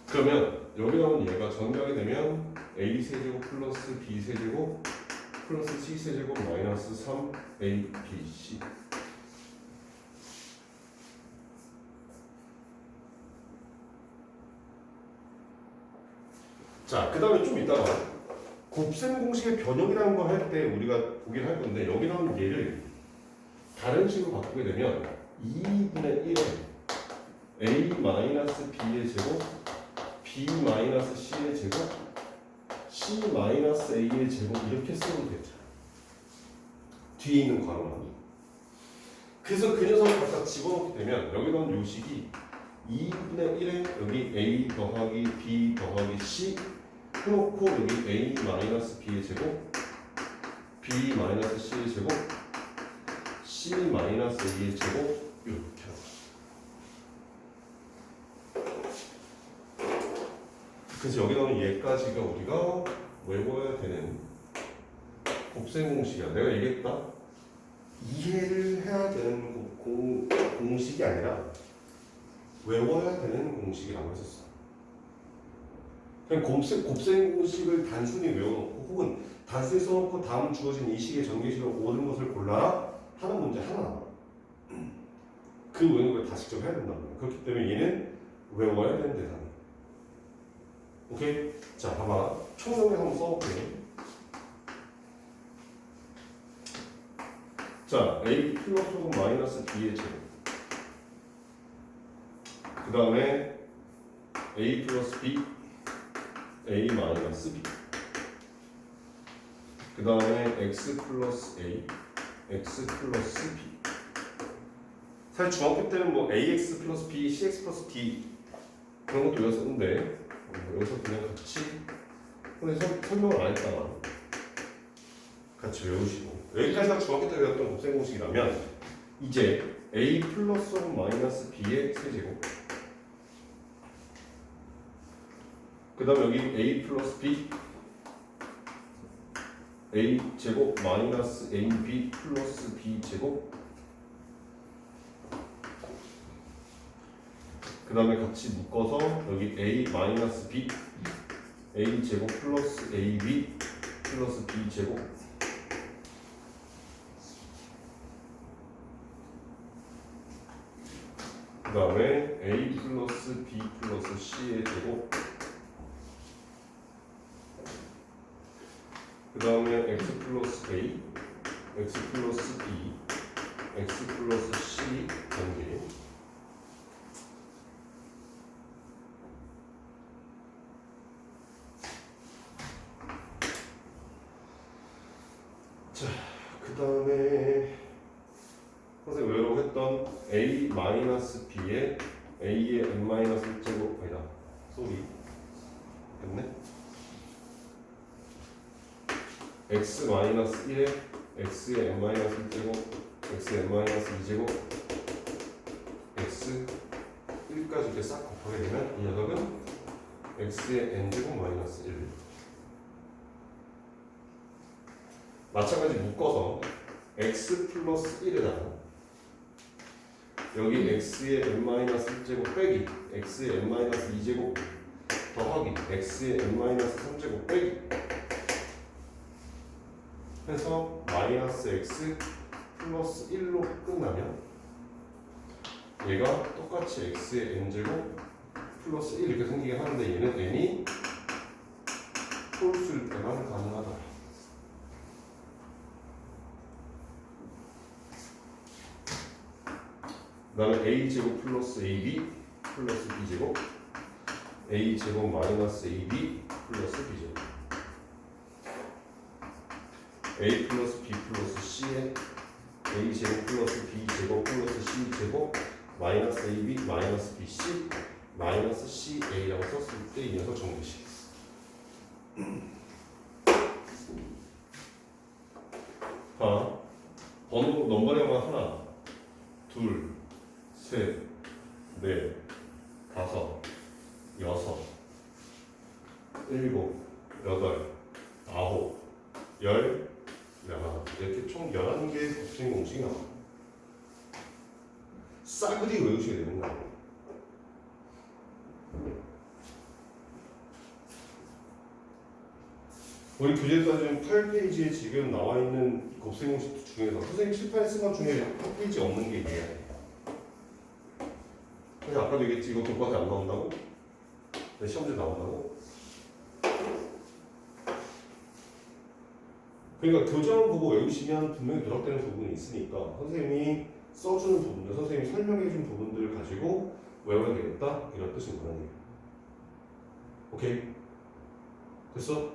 그러면 여기 나오는 얘가 전개하게 되면 a 세제곱 플러스 b 세제곱 플러스 c 세제곱 마이너스 3a b c. 자, 그 다음에 좀 이따가 곱셈 공식의 변형이라는 걸 할 때 우리가 보긴 할 건데, 여기 나오는 얘를 다른 식으로 바꾸게 되면 2분의 1에 a-b의 제곱 b-c의 제곱 c-a의 제곱 이렇게 쓰면 되죠. 뒤에 있는 괄호만. 그래서 그 녀석을 갖다 집어넣게 되면 여기 나온 요식이 2분의 1에 여기 a 더하기 b 더하기 c 해놓고 여기 a-b의 제곱 b-c의 제곱 c-a의 제곱 이렇게 하고. 그래서 여기 나오는 얘까지가 우리가 외워야 되는 곱셈 공식이야. 내가 얘기했다. 이해를 해야 되는 공식이 아니라 외워야 되는 공식이라고 했었어. 그냥 곱셈 공식을 단순히 외워놓고 혹은 단순히 써놓고 다음 주어진 이 식의 전개식으로 옳은 것을 골라라 하는 문제 하나. 그 외우는 걸 다 직접 해야 된다는 거야. 그렇기 때문에 얘는 외워야 되는 대상이야. 오케이? 자, 봐봐. 총명을 한번 써볼게요. 자, a 플러스 혹은 마이너스 b의 제곱. 그 다음에 a 플러스 b, a 마이너스 b. 그 다음에 x 플러스 a, x 플러스 b. 사실 중학교 때는 뭐 ax 플러스 b, cx 플러스 d 그런 것도 외웠었는데 여기서 그냥 같이 근데 설명을 안 했다가 같이 외우시고, 여기까지가 중학교 때 배웠던 곱셈 공식이라면 이제 a 플러스 마이너스 b의 세제곱, 그 다음 여기 a 플러스 b a 제곱 마이너스 ab 플러스 b 제곱, 그 다음에 같이 묶어서 여기 a 마이너스 b a 제곱 플러스 ab 플러스 b 제곱 그 다음에 a 플러스 b 플러스 c의 제곱 그 다음에 x 플러스 a x 플러스 b x 플러스 c 전개 자, 그 다음에 선생님 외우라고 했던 a 마이너스 b에 a의 n 마이너스 1제곱 아니다 쏘리 됐네 x 마이너스 1에 x의 n 마이너스 1제곱 x의 n 마이너스 2제곱 x 1까지 이렇게 싹 곱하게 되면 이 녀석은 x의 n제곱 마이너스 1 마찬가지 묶어서 x 플러스 1에다가 여기 x의 n-1제곱 빼기 x의 n-2제곱 더하기 x의 n-3제곱 빼기 해서 마이너스 x 플러스 1로 끝나면 얘가 똑같이 x의 n제곱 플러스 1 이렇게 생기게 하는데 얘는 n이 홀수일 때만 가능하다. 그 다음에 a제곱 플러스 ab 플러스 b제곱 a제곱 마이너스 ab 플러스 b제곱 a 플러스 b 플러스 c에 a제곱 플러스 b제곱 플러스 c제곱 마이너스 ab 마이너스 bc 마이너스 ca라고 썼을 때 이 녀석 정리식 자, 번호 넘버링만 하나 둘 셋, 넷, 다섯, 여섯, 일곱, 여덟, 아홉, 열, 이렇게 총 11개의 곱셈 공식이 나와. 싸그리 외우셔야 되는 거예요. 우리 교재 따지면 8페이지에 지금 나와 있는 곱셈 공식 중에서 선생님 칠판에 쓴 것 중에 8페이지 없는 게 얘야. 그래서 아까도 얘기했지 이거 교과서에 안 나온다고? 시험지에 나온다고? 그러니까 교재만 보고 외우시면 분명히 누락되는 부분이 있으니까 선생님이 써주는 부분들, 선생님이 설명해준 부분들을 가지고 외워야 되겠다 이런 뜻인 거란 얘기야. 오케이? 됐어?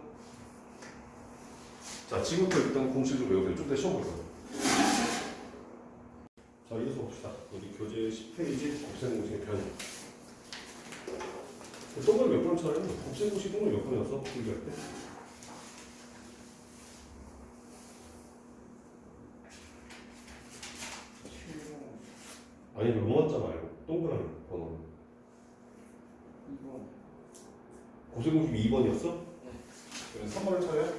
자, 지금부터 일단 공식을 외우세요. 좀 더 시험 볼 거예요. 자, 이어서 봅시다. 우리 교재 10페이지 곱셈 공식의 변형. 동그라미 몇 번을 쳐요? 곱셈 공식 동그라미 몇 번이었어? 필기할 때? 아니, 몇 번잖아요. 동그라미 번호. 2번. 곱셈 공식 2번이었어? 네. 그럼 3번을 쳐요?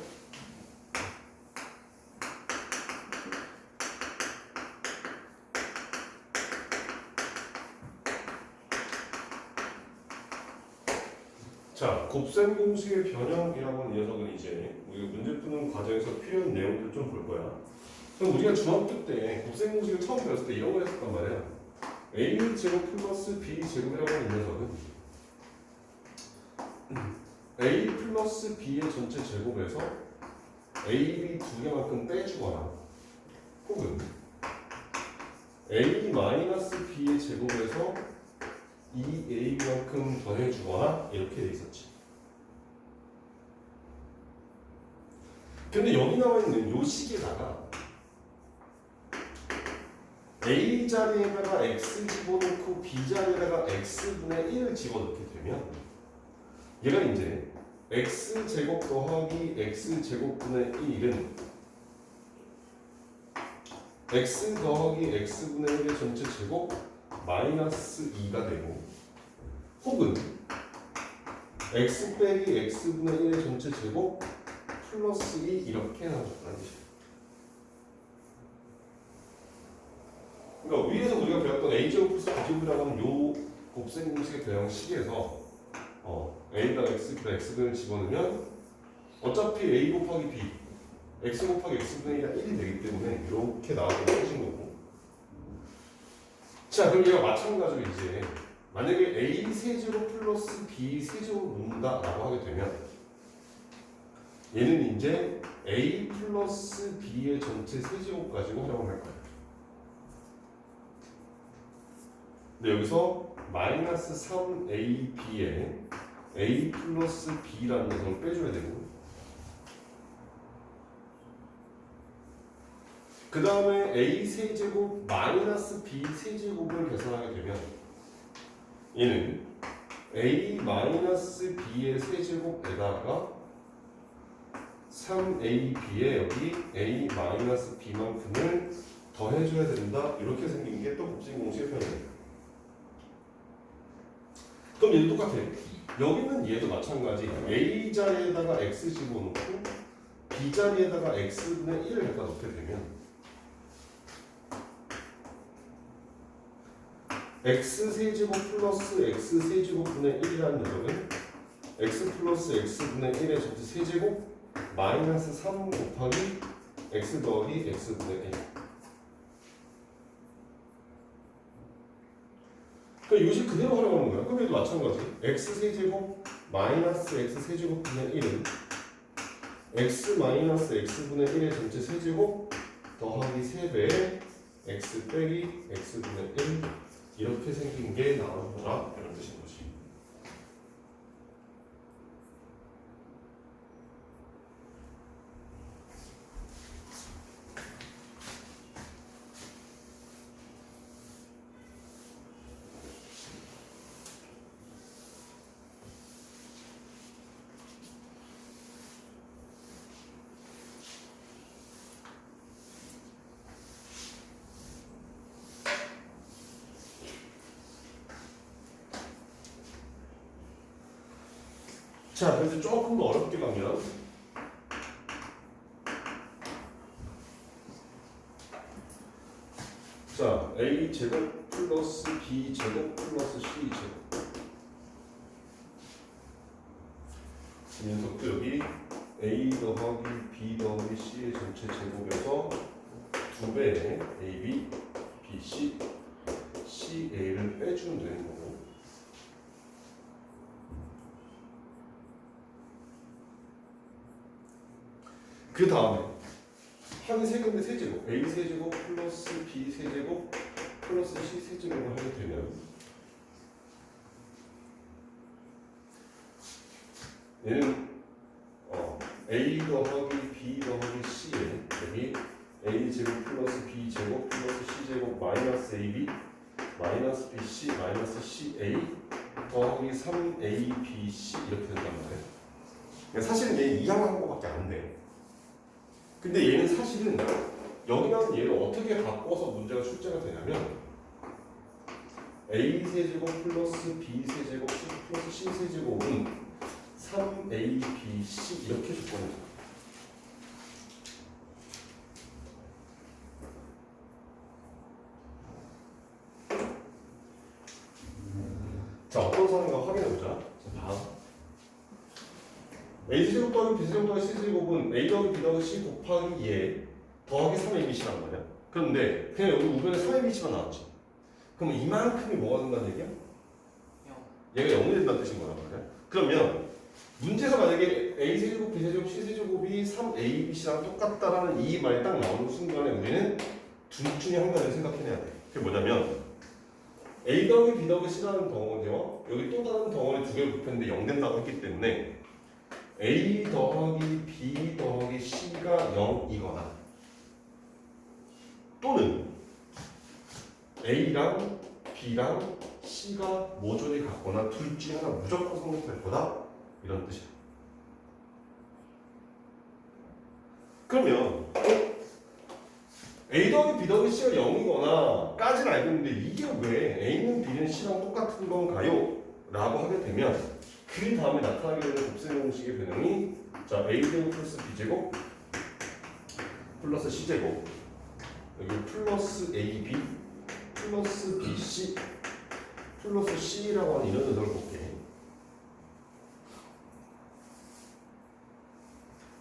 자, 곱셈 공식의 변형이라고 하는 녀석은 이제 우리가 문제 푸는 과정에서 필요한 내용들을 좀 볼 거야. 그럼 우리가 중학교 때 곱셈 공식을 처음 배웠을 때 이런 걸 했었단 말이야. a 제곱 플러스 b 제곱이라고 하는 이 녀석은 a 플러스 b의 전체 제곱에서 a, b 두 개만큼 떼주거나 혹은 a 마이너스 b의 제곱에서 이 a만큼 더해주거나 이렇게 돼 있었지. 근데 여기 나와 있는 요 식에다가 a 자리에다가 x 집어넣고 b 자리에다가 x분의 1을 집어넣게 되면 얘가 이제 x 제곱 더하기 x 제곱분의 1은 x 더하기 x분의 1의 전체 제곱 마이너스 2가 되고 혹은 x 빼기 x분의 1의 전체 제곱 플러스 2 이렇게 나와줬다는 뜻이에요. 그러니까 위에서 우리가 배웠던 a제곱 플러스 b제곱이라고 하는 요 곱셈 공식의 변형식에서 a에다가 x분의 x분을 집어넣으면 어차피 A 곱하기 B x 곱하기 x분의 1이 되기 때문에 이렇게 나와서 해진 거고. 자, 그럼 얘가 마찬가지로 이제 만약에 A 세제곱 플러스 B 세제곱 놓는다라고 하게 되면 얘는 이제 A 플러스 B의 전체 세제곱 가지고 활용을 할 거예요. 근데 여기서 마이너스 3AB에 A 플러스 B라는 녀석을 빼줘야 되고, 그 다음에 A 세제곱 마이너스 B 세제곱을 계산하게 되면 얘는 A 마이너스 B의 세제곱에다가 3AB에 여기 A 마이너스 B만큼을 더해줘야 된다. 이렇게 생긴 게 또 곱셈 공식의 표현이에요. 그럼 얘도 똑같아요. 여기는 얘도 마찬가지. A 자리에다가 x 집어넣고 B 자리에다가 x분의 1을 갖다 넣게 되면 x 세제곱 플러스 x 세제곱분의 1이라는 녀석은 x 플러스 x분의 1의 전체 세제곱 마이너스 3 곱하기 x 더하기 x분의 1. 그럼 이것이 그대로 활용하는 거야. 그럼 얘도 마찬가지. x 세제곱 마이너스 x 세제곱분의 1은 x 마이너스 x분의 1의 전체 세제곱 더하기 3배의 x 빼기 x분의 1 이렇게 생긴 게 나오는 거라 이런 뜻인 거지. 자, 그래서 조금 더 어렵게 가면 자, A 제곱 플러스 B 제곱 플러스 C 제곱 이 녀석도 여기 A 더하기 B 더하기 C의 전체 제곱에서 2배의 AB, BC, CA를 빼주면 되는 거고, 그 다음에 항이 세 개인데 세제곱 A 세제곱 플러스 B 세제곱 플러스 C 세제곱을 하게 되면 얘는 A 더하기 B 더하기 C에 여기 A 제곱 플러스 B 제곱 플러스 C 제곱 마이너스 AB 마이너스 BC 마이너스 CA 더하기 3ABC 이렇게 된단 말이에요. 사실은 얘 이항한 거밖에 안 돼. 근데 얘는 사실은 여기랑 얘를 어떻게 바꿔서 문제가 출제가 되냐면 A 세제곱 플러스 B 세제곱 플러스 C 세제곱은 3ABC 이렇게 조건이죠. 자, 어떤 상황인가 확인해보자. 자, 다음 A 세제곱 더하기 B 세제곱 더하기 C 세제곱은 A 더하기 B 더하기 C 곱하기 얘 더하기 3ABC란 말이야. 그런데 그냥 여기 우변에 3ABC만 나왔지. 그럼 이만큼이 뭐가 된다는 얘기야? 얘가 0이 된다는 뜻인 거란 말이야. 그러면 문제가 만약에 A 세제곱, B 세제곱, C 세제곱이 3ABC랑 똑같다라는 이 말이 딱 나오는 순간에 우리는 둘 중에 한 가지를 생각해내야 돼. 그게 뭐냐면 A 더하기 B 더하기 C라는 덩어리와 여기 또 다른 덩어리 두 개를 곱했는데 0 된다고 했기 때문에 A 더하기 B 더하기 C가 0이거나 또는 A랑 B랑 C가 모조리 같거나 둘 중에 하나 무조건 성립될 거다 이런 뜻이야. 그러면 A 더하기 B 더하기 C가 0이거나 까지는 알겠는데 이게 왜 A는 B는 C랑 똑같은 건가요? 라고 하게 되면 그 다음에 나타나게 되는 곱셈 공식의 변형이 자 A제곱 플러스 B제곱 플러스 C제곱 여기 플러스 AB 플러스 BC 플러스 C라고 하는 이런 녀석을 볼게.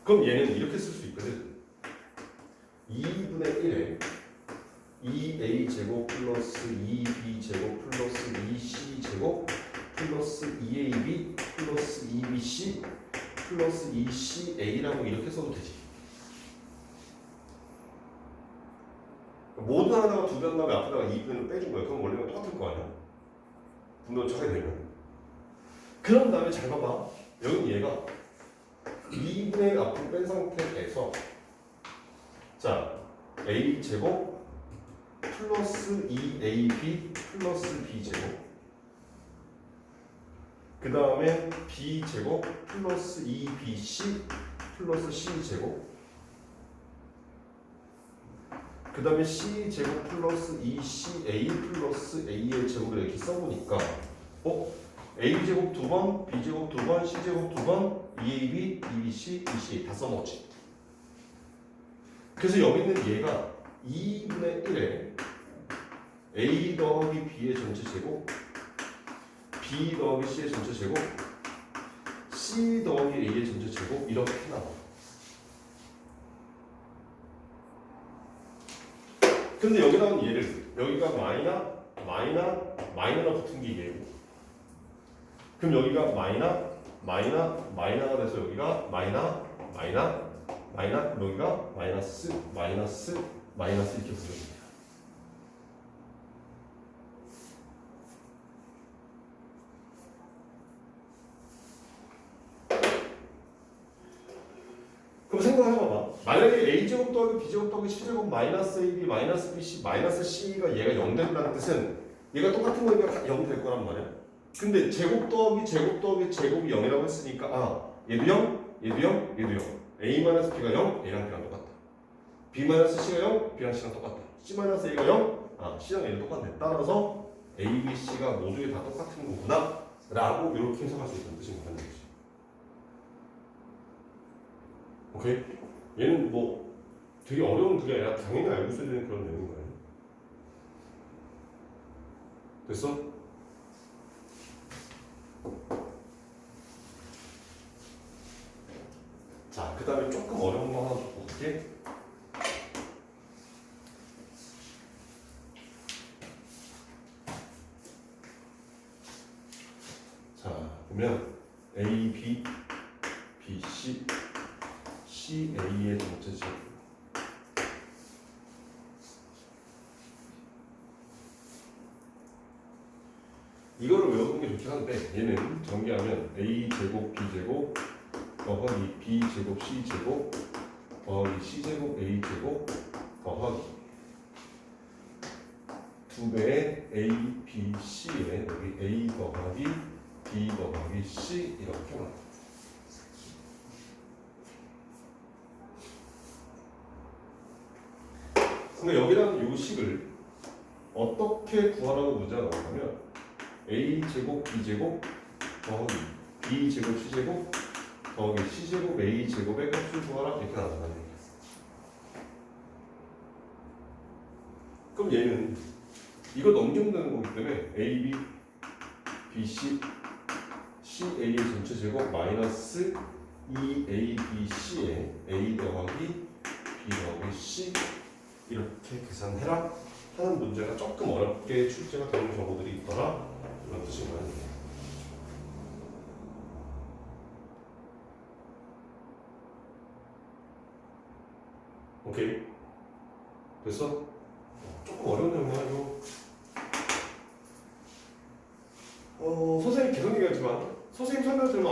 그럼 얘는 이렇게 쓸 수 있거든. 2분의 1에 2a제곱 플러스 2b제곱 플러스 2c제곱 플러스 2ab 플러스 2bc 플러스 2ca라고 이렇게 써도 되지. 모두 하나가 두 배 한 다음에 앞에다가 2분의 1을 빼준 거야. 그럼 원래는 똑같을 거 아니야. 분도 차게 되면. 그런 다음에 잘 봐봐. 여기 얘가 2분의 1 앞으로 뺀 상태에서 자 a제곱 플러스 2ab 플러스 b제곱 그 다음에 b제곱 플러스 2bc 플러스 c제곱 그 다음에 c제곱 플러스 2ca 플러스 a의 제곱을 이렇게 써보니까 a제곱 2번, b제곱 2번, c제곱 2번, 2ab, 2bc, 2ca 다 써먹었지. 그래서 여기 있는 얘가 2분의 1에 a 더하기 b의 전체 제곱 b 더하기 c의 전체 제곱 c 더하기 a의 전체 제곱 이렇게 나와. 근데 여기 나온 얘를 여기가 마이너가 붙은 게 얘고 그럼 여기가 마이너가 돼서 여기가 마이너 여기가 마이너스 이렇게 붙여줍니다. 그럼 생각해봐봐. 만약에 a제곱 더하기 b제곱 더하기 c제곱 마이너스 ab 마이너스 bc 마이너스 c가 얘가 0 된다는 뜻은 얘가 똑같은 거니까 0 될 거란 말이야. 근데 제곱 더하기 제곱이 0이라고 했으니까 얘도 0, 얘도 0, 얘도 0. a 마이너스 b가 0, a랑 b랑 똑같다. b 마이너스 c가 0, b랑 c랑 똑같다. c 마이너스 a가 0, c랑 a는 똑같네. 따라서 a, b, c가 모두 다 똑같은 거구나 라고 이렇게 해석할 수 있다는 뜻인 거지. 오케이? 얘는 뭐 되게 어려운 그게 아니라 당연히 알고 있어야 되는 그런 내용인 거예요. 됐어? 자, 그 다음에 조금 어려운 거 하나 볼게. 자, 보면 A, B, B, C, C, A의 전체 제곱. 이거를 외우는 게 좋긴 한데 얘는 전개하면 A 제곱 B 제곱 더하기 B 제곱 C 제곱 더하기 C 제곱 A 제곱 더하기 2배의 A, B, C에 여기 A 더하기 B 더하기 C 이렇게 나와. 근데 여기라는 요 식을 어떻게 구하라고 문제가 나오냐면 A 제곱 B 제곱 더하기 B 제곱 C 제곱 더하기 C 제곱 A 제곱의 값을 구하라 이렇게 나온다는 얘기야. 그럼 얘는 이거 넘기면 되는 거기 때문에 A, B, B, C, C, A의 전체 제곱 마이너스 2A, B, C에 A 더하기 B 더하기 C 이렇게 계산해라 하는 문제가 조금 어렵게 출제가 되는 경우들이 있더라 이런 뜻인 거야. 오케이 됐어? 조금 어려운 내용이야 이거. 선생님 계속 얘기하지만 선생님 설명 들으면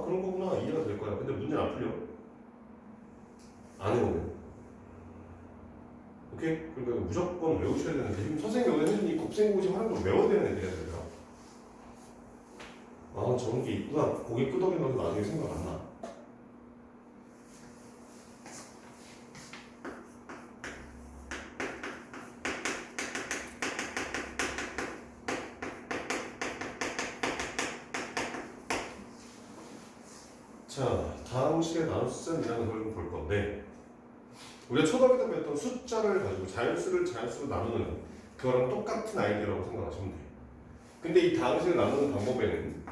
그런 거구나 이해가 될 거야. 근데 문제는 안 풀려. 안 해오면. 오케이? 그러니까 무조건 외우셔야 되는데 지금 선생님이 오늘 해준 이 곱셈고지 하는 걸 외워야 되는 애들이야 얘들아. 저런 게 있구나. 고개 끄덕이면서 나중에 생각 안 나. 자, 다음 시간에 나눌 숫자는 걸 볼 건데 우리가 초등학교 때 배웠던 숫자를 가지고 자연수로 나누는 그거랑 똑같은 아이디어라고 생각하시면 돼요. 근데 이 다음 시간에 나누는 방법에는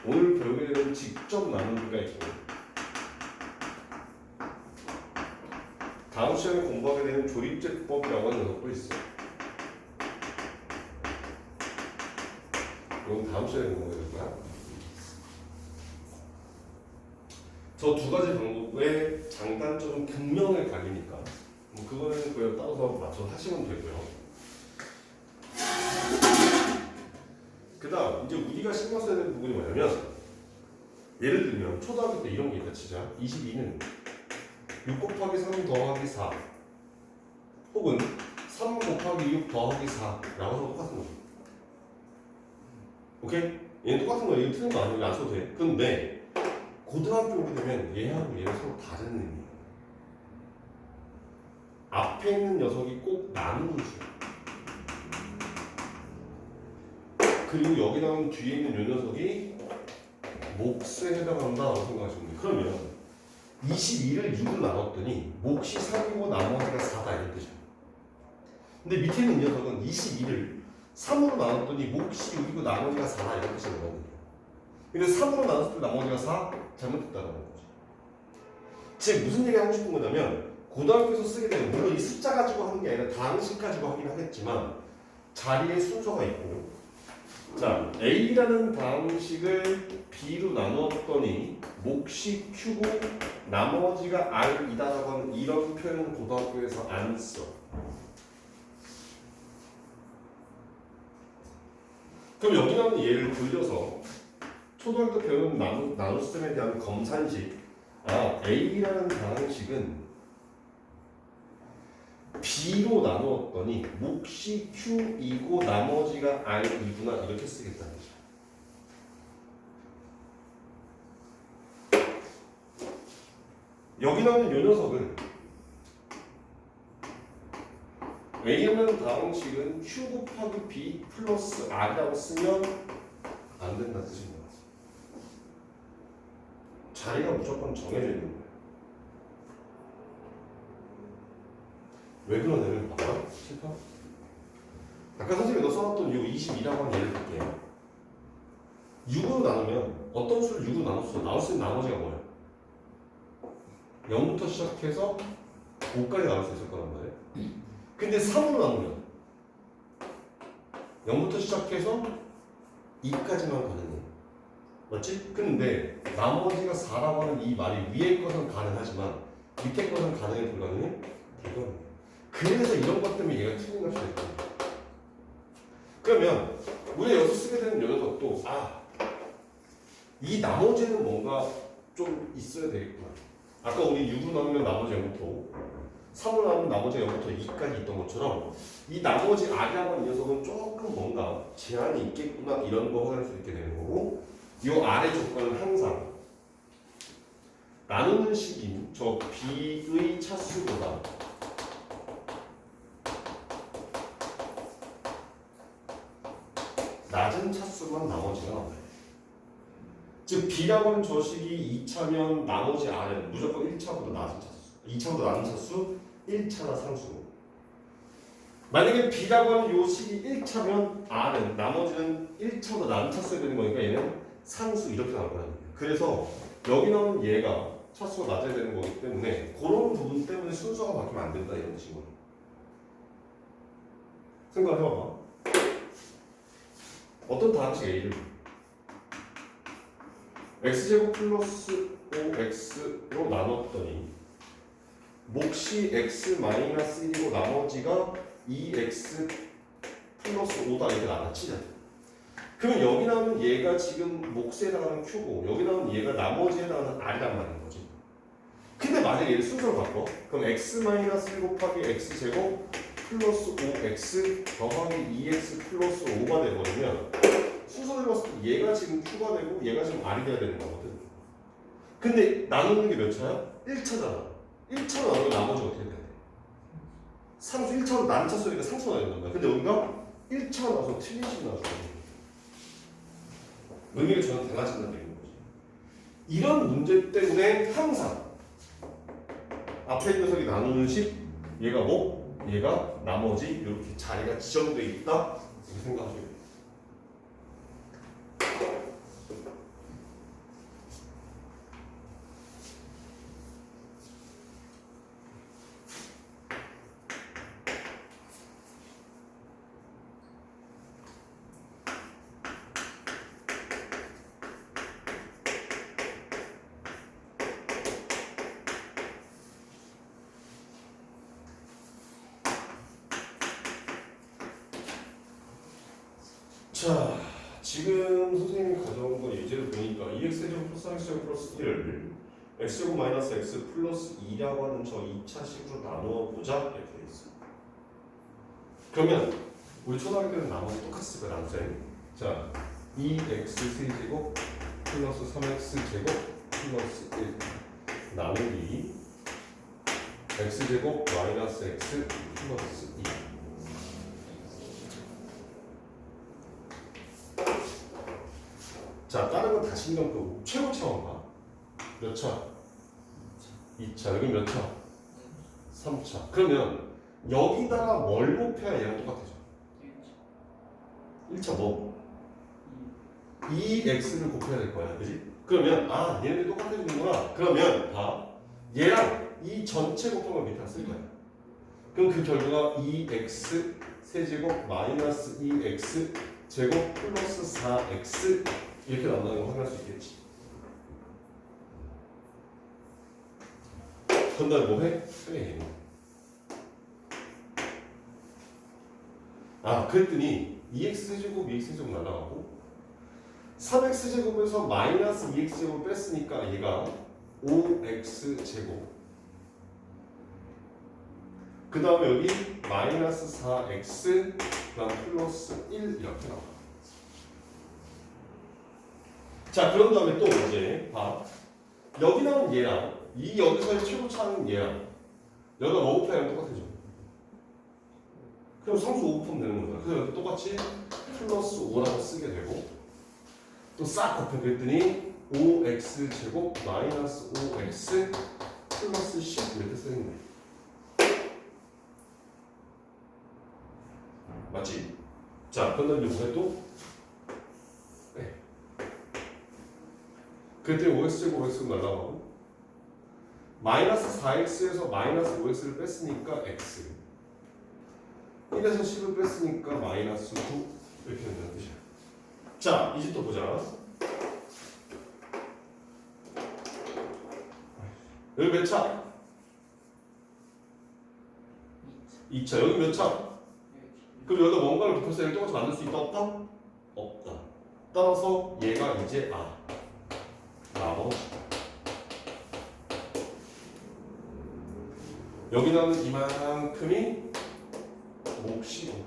오늘 배우게 되는 직접 나누기가 있고 다음 시간에 공부하게 되는 조립제법이라고 하는 녀석도 있어. 이건 다음 시간에 공부하게 될 거야. 저 두 가지 방법의 장단점은 극명하게 갈리니까 그거는 그냥 따라서 맞춰서 하시면 되고요. 그 다음 이제 우리가 신경 써야 되는 부분이 뭐냐면, 예를 들면 초등학교 때 이런 게 있다 치자. 22는 6 곱하기 3 더하기 4 혹은 3 곱하기 6 더하기 4라고 해서 똑같은 거죠. 오케이? 얘는 똑같은 거야. 이거 틀린 거 아니고 안 써도 돼. 근데 고등학교 오게 되면 얘하고 얘는 서로 다른 의미야. 앞에 있는 녀석이 꼭 나누는 수야. 그리고 여기 나온 뒤에 있는 요 녀석이 몫에 해당한다라고 생각하시면 돼요. 그러면 22를 6으로 나눴더니 몫이 3이고 나머지가 4다 이런 뜻이야. 근데 밑에 있는 녀석은 22를 3으로 나눴더니 몫이 6이고 나머지가 4다 이런 뜻이 나거든요. 근데 3으로 나눴을 때 나머지가 4? 잘못됐다는 거지. 즉 무슨 얘기 하고 싶은 거냐면, 고등학교에서 쓰게 되는, 물론 이 숫자 가지고 하는 게 아니라 다항식 가지고 하긴 하겠지만 자리에 순서가 있고, 자 A라는 다항식을 B로 나누었더니 몫이 Q고 나머지가 R이다라고 하는 이런 표현은 고등학교에서 안 써. 그럼 여기 나오는 예를 들려서 초등학교 때 배우는 나눗셈에 대한 검산식, A라는 다항식은 B로 나누었더니 몫이 Q이고 나머지가 R이구나 이렇게 쓰겠다는 거죠. 여기 나오는 이 녀석은 A라는 다항식은 Q 곱하기 B 플러스 R이라고 쓰면 안 된다는 뜻입니다. 자리가 무조건 정해져 있는 거예요. 왜 그러냐면 봐봐. 실파? 아까 선생님이 너 써놨던 이 22라고 하는 예를 들게요. 6으로 나누면 어떤 수를 6으로 나눴어? 나눌 수 있는 나머지가 뭐야? 0부터 시작해서 5까지 나올 수 있을 거란 말이에요. 근데 3으로 나누면 0부터 시작해서 2까지만 가능해. 맞지? 근데 나머지가 4라고 하는 이 말이 위에 것은 가능하지만 밑에 것은 가능해 불가능해? 불가능해. 그래서 이런 것 때문에 얘가 틀린 값이 됐다. 그러면 우리가 여기서 쓰게 되는 녀석도 이 나머지는 뭔가 좀 있어야 되겠구나. 아까 우리 6으로 나누면 나머지 0부터 3으로 나누면 나머지 0부터 2까지 있던 것처럼 이 나머지 R이라고 하는 녀석은 조금 뭔가 제한이 있겠구나 이런 거 확인할 수 있게 되는 거고, 이 아래 조건은 항상 나누는 식인 저 B의 차수보다 낮은 차수만 나머지가 나와요. 즉 B라고 하는 저 식이 2차면 나머지 R은 무조건 1차보다 낮은 차수, 2차보다 낮은 차수, 1차나 상수. 만약에 B라고 하는 요 식이 1차면 R은 나머지는 1차보다 낮은 차수가 되는 거니까 얘는 상수 이렇게 나올 거라는 거예요. 그래서 여기 나오는 얘가 차수가 낮아야 되는 거기 때문에 그런 부분 때문에 순서가 바뀌면 안 된다 이런 식으로 생각해봐봐. 어떤 다항식 A를 x제곱 플러스 5x로 나눴더니 몫이 x 마이너스 1이고 나머지가 2x 플러스 5다 이렇게 나눠치자. 그러면 여기 나오는 얘가 지금 몫에 해당하는 q고 여기 나오는 얘가 나머지에 해당하는 r이란 말인 거지. 근데 만약에 얘를 순서로 바꿔, 그럼 x 마이너스 1 곱하기 x제곱 플러스 5x 더하기 2x 플러스 5가 돼버리면 순서대로 봤을 때 얘가 지금 q가 되고 얘가 지금 r이 돼야 되는 거거든. 근데 나누는 게 몇 차야? 1차잖아. 1차로 나누면 나머지가 어떻게 돼야 돼? 상수 1차로 난 차수니까 상수가 된단 말이야. 근데 여기가 1차로 나와서 틀린 식이 나와서 의미가 전혀 달라진다는 얘기인 거지. 이런 문제 때문에 항상 앞에 있는 녀석이 나누는 식, 얘가 뭐? 얘가 나머지 이렇게 자리가 지정되어 있다 이렇게 생각하시면 돼요. 자, 지금 선생님이 가져온 거 예제를 보니까 2x제곱 플러스 3x제곱 플러스 1을 x제곱 마이너스 x 플러스 2라고 하는 저 2차식으로 나누어 보자 이렇게 돼 있어. 그러면 우리 초등학교 때는 나머지 똑같을 거야, 남쌤. 자, 2x 세제곱 플러스 3x 제곱 플러스 1 나누기 x제곱 마이너스 x 플러스 2. 자, 다른 건 다 신경 끄고 최고 차원가 몇 차? 2차. 여기 몇 차? 3차. 그러면 여기다가 뭘 곱해야 얘랑 똑같아져? 1차 뭐? 2x를 곱해야 될 거야, 그지? 그러면 아, 얘네들 똑같아지는구나. 그러면 봐, 얘랑 이 전체 곱한 걸 밑에 쓸 거야. 그럼 그 결과가 2x 세제곱 마이너스 2x 제곱 플러스 4x 이렇게 나온다는 걸 확인할 수 있겠지. 그런 다음에 뭐 해? 빼. 아, 그랬더니 2x제곱 2x제곱 날라가고 3x제곱에서 마이너스 2x제곱 뺐으니까 얘가 5x제곱, 그 다음에 여기 마이너스 4x 그 다음 플러스 1 이렇게 나와. 자, 그런 다음에 또 이제 봐, 여기 나온 얘랑 이 여기서의 최고차는 얘랑 여기가 뭐 곱하면 똑같아져. 그럼 상수 5 곱하면 되는 거잖아. 그래서 여기 똑같이 플러스 5라고 쓰게 되고 또 싹 곱해 그랬더니 5x 제곱 마이너스 5x 플러스 10 이렇게 쓰는 거야. 맞지? 자, 그다음에 뭐해 또? 네. 그때 5x 제곱 5x 날라가고 마이너스 4x에서 마이너스 5x를 뺐으니까 x, 1에서 10을 뺐으니까 마이너스 9 이렇게 된다는 뜻이야. 자, 이제 또 보자. 여기 몇 차? 2차. 여기 몇 차? 그럼 여기다 뭔가를 곱해서 얘를 똑같이 만들 수 있다 없다? 없다. 따라서 얘가 이제 나머지. 여기 나오는 이만큼이 몫이고,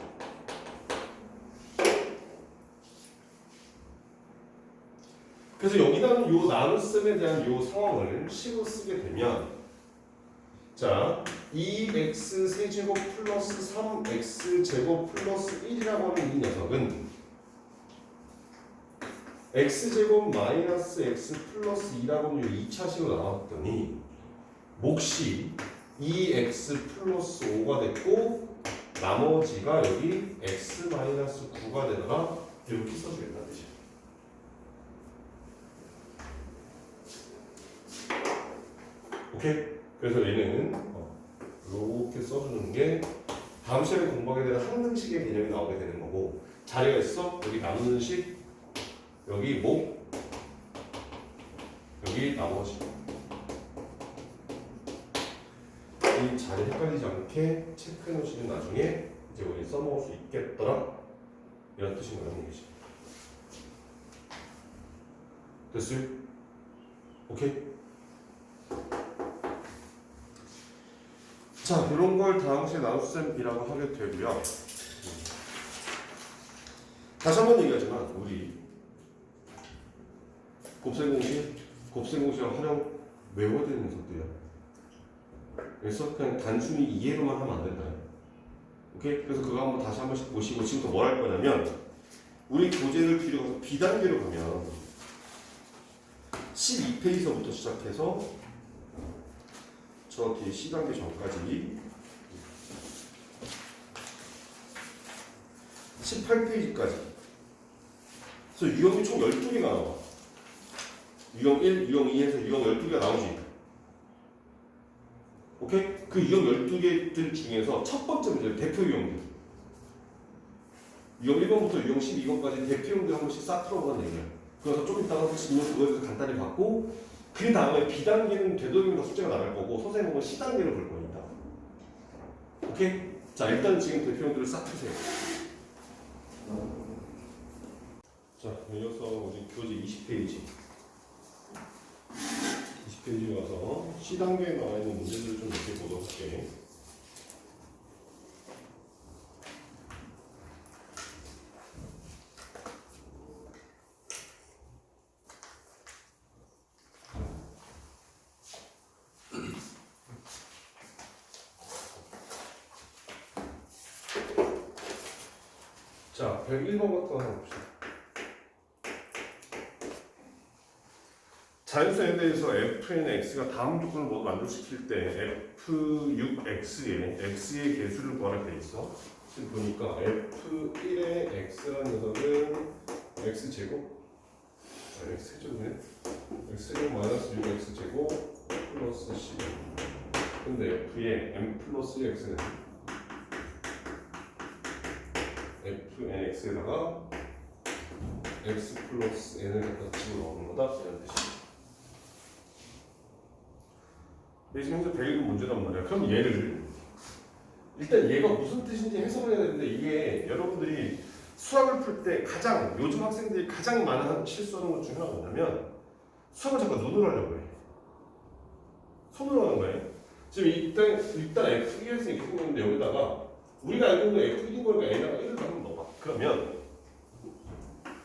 그래서 여기 나오는 요 나눗셈에 대한 요 상황을 식으로 쓰게 되면, 자, 2x 세제곱 플러스 3x 제곱 플러스 1이라고 하는 이 녀석은 x제곱 마이너스 x 플러스 2라고 하는 요 2차식으로 나왔더니 몫이 2x 플러스 5가 됐고 나머지가 여기 x 마이너스 9가 되더라. 이렇게 써주겠다는 뜻이야. 오케이? 그래서 얘는 이렇게 써주는 게 다음 시간에 공부하게 되는 항등식의 개념이 나오게 되는 거고, 자리가 있어? 여기 나누는 식, 여기 목, 여기 나머지. 이 자리 헷갈리지 않게 체크해 놓으시면 나중에 이제 우리 써먹을 수 있겠더라, 이런 뜻인 거라는 얘기지. 됐어요? 오케이? 자, 이런 걸 다음 시에 나눗셈이라고 하게 되고요. 다시 한번 얘기하지만 우리 곱셈공식을 활용 외워야 되는 녀석들이야. 그래서 그냥 단순히 이해로만 하면 안 된다. 오케이? 그래서 그거 한번 다시 한 번씩 보시고, 지금부터 뭘 할 거냐면 우리 교재를 뒤로 가서 B단계로 가면 12페이지서부터 시작해서 저 뒤에 C단계 전까지 18페이지까지. 그래서 유형이 총 12개가 나와. 유형 1, 유형 2에서 유형 12개가 나오지. 오케이? 그 유형 12개들 중에서 첫 번째 문제, 대표 유형들. 유형 1번부터 유형 12번까지 대표 유형들 한 번씩 싹 풀어보는 얘기야. 그래서 좀 이따가 그거에 대해서 간단히 봤고, 그 다음에 B단계는 되도록이면 숙제가 나갈 거고, 선생님은 C단계로 볼 거니까. 오케이? 자, 일단 지금 대표 유형들을 싹 푸세요. 자, 이어서 우리 교재 20페이지. 20페이지 가서 C단계에 나와 있는 문제들을 좀 몇 개 보도록 할게. 자, 101번부터 한번 봅시다. 자연수에 대해서 fnx가 다음 조건을 모두 만족시킬 때 f6x에 x의 개수를 구하라 돼 있어. 지금 보니까 f1의 x라는 녀석은 x제곱 x제곱이네. x제곱 마이너스 6x제곱 플러스 c. 근데 f의 m 플러스 x는 fnx에다가 x 플러스 n을 갖다 집어넣는 거다 이런 뜻이야. 지금 현재 101번 문제란 말이야. 그럼 얘를 일단 얘가 무슨 뜻인지 해석을 해야 되는데 이게 여러분들이 수학을 풀 때 가장 요즘 학생들이 가장 많은 실수하는 것 중에 하나가 뭐냐면 수학을 잠깐 눈으로 하려고 해. 손으로 하는 거예요. 지금 일단 F2에서 이렇게 생겼는데 여기다가 우리가 알고 있는 F1인 거니까 N에다가 1을 한번 넣어봐. 그러면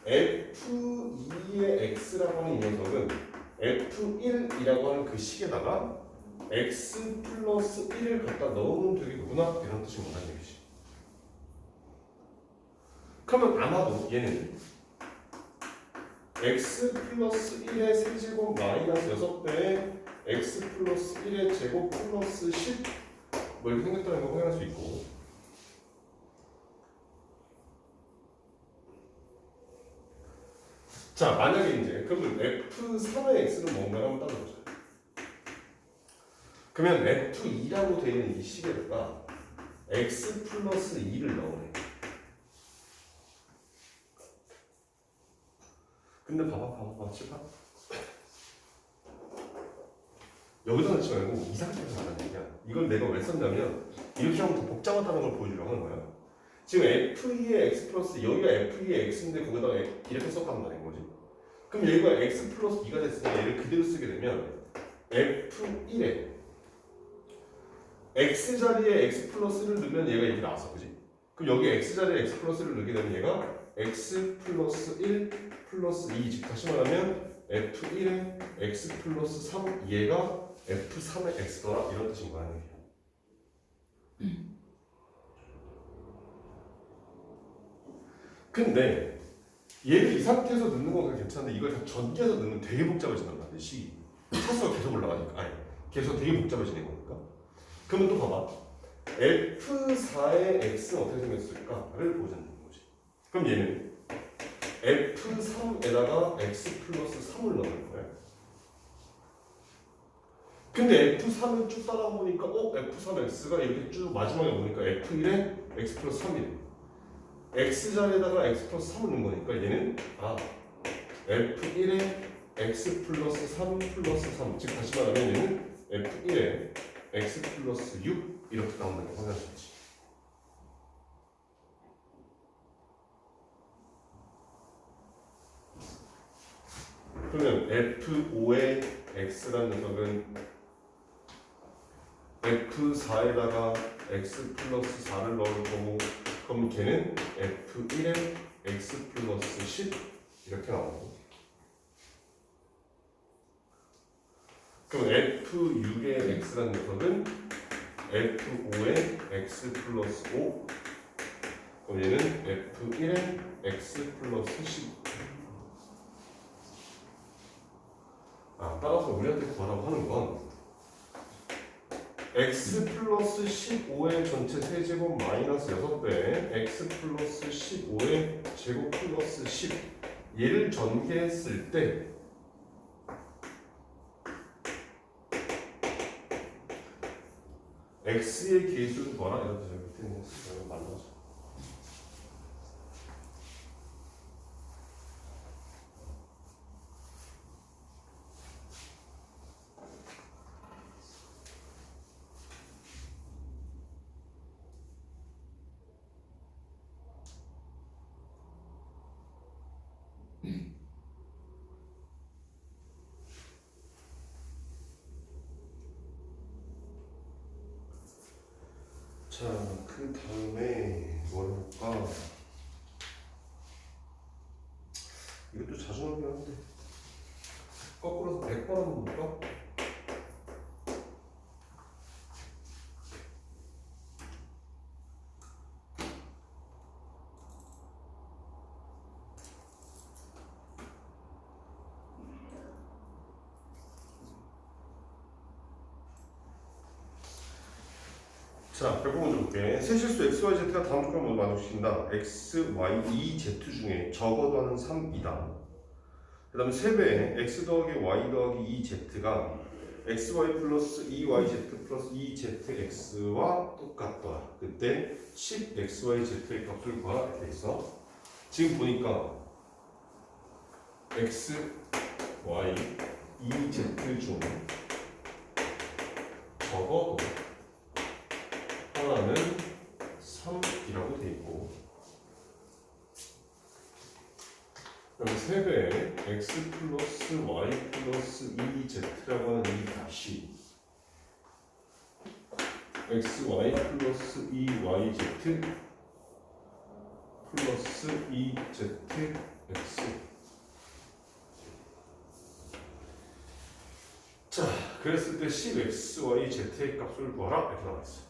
F2의 X라고 하는 이 녀석은 F1이라고 하는 그 식에다가 x 플러스 1을 갖다 넣으면 되겠구나 이런 뜻이 뭐라는 얘기지. 그러면 아마도 얘는 x 플러스 1의 세제곱 마이너스 6배에 x 플러스 1의 제곱 플러스 10 뭐 이렇게 생겼다는 걸 확인할 수 있고, 자 만약에 이제 그러면 f3의 x는 뭔가 한번 따져보자. 그러면 F2라고 되어 있는 이 식에다가 x 플러스 2를 넣으래. 근데 봐봐, 칠봐. 여기다 넣지 말고 이 상태에서 말하는 얘기야. 이걸 내가 왜 썼냐면 이렇게 하면 더 복잡하다는 걸 보여주려고 하는 거야. 지금 F2의 x 플러스 여기가 F2의 x인데 거기다가 이렇게 썼단 말인 거지. 그럼 얘가 x 플러스 2가 됐으니까 얘를 그대로 쓰게 되면 F1에 x 자리에 x 플러스를 넣으면 얘가 이렇게 나왔어, 그지? 그럼 여기 x 자리에 x 플러스를 넣게 되면 얘가 x 플러스 1 플러스 2, 즉 다시 말하면 f1에 x 플러스 3, 얘가 f3의 x더라 이런 뜻인 거야. 근데 얘를 이 상태에서 넣는 건 괜찮은데 이걸 다 전개해서 넣으면 되게 복잡해진단 말이야. 식이 차수가 계속 올라가니까, 아니 계속 되게 복잡해지는 거니까. 그러면 또 봐봐. F4의 X는 어떻게 생겼을까를 보자는 거지. 그럼 얘는 F3에다가 X 플러스 3을 넣는 거야. 근데 F3을 쭉 따라보니까 F3X가 이렇게 쭉 마지막에 보니까 F1에 X 플러스 3이래. X 자리에다가 X 플러스 3을 넣은 거니까 얘는 F1에 X 플러스 3 플러스 3, 즉 다시 말하면 얘는 F1에 X 플러스 6 이렇게 나온다는 걸 확인할 수 있지. 그러면 F5의 X라는 녀석은 F4에다가 X 플러스 4를 넣을 거고, 그럼 걔는 F1에 X 플러스 10 이렇게 나오고, 그럼 F6의 X라는 녀석은 F5에 X 플러스 5, 그럼 얘는 F1에 X 플러스 10. 따라서 우리한테 구하라고 하는 건 X 플러스 15의 전체 세제곱 마이너스 6배에 X 플러스 15의 제곱 플러스 10 얘를 전개했을 때 X의 개수는 뭐라? 이렇게 저기 밑에 있는 거 만나서 자, 그 다음에 뭘 해볼까? 이것도 자주 나오긴 한데 거꾸로서 100번 한번 볼까? 자, 100번 먼저 볼게. 세실수 x, y, z가 다음 조건을 먼저 만족시킨다. x, y, e, z 중에 적어도 하는 3이다. 그 다음에 3배에 x 더하기 y 더하기 e, z가 xy 플러스 2yz 플러스 2zx와 똑같더라. 그때 10xyz의 값을 구하라 이렇게 있어. 지금 보니까 x, y, e, z 중 적어도 하나는 3이라고 돼 있고, 그럼 3배에 x 플러스 y 플러스 2z라고 하는 이 값이 xy 플러스 2yz 플러스 2zx. 자, 그랬을 때 10xyz의 값을 구하라 이렇게 나와있어.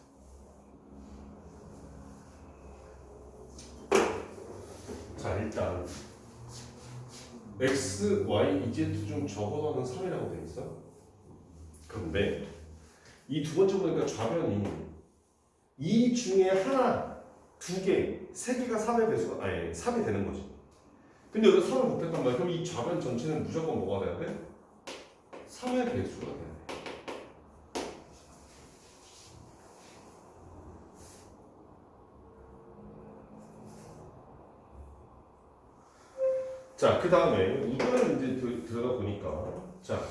자, 일단 x, y, z 중 적어도 하는 3이라고 돼 있어. 그런데 이 두 번째 보니까 좌변이 이 중에 하나, 두 개, 세 개가 3의 배수가 아니 3이 되는 거지. 근데 여기서 3을 곱했단 말이야. 그럼 이 좌변 전체는 무조건 뭐가 돼야 돼? 3의 배수가 돼야 돼. 자, 그 다음에 이거는 이제 들어가 보니까, 자,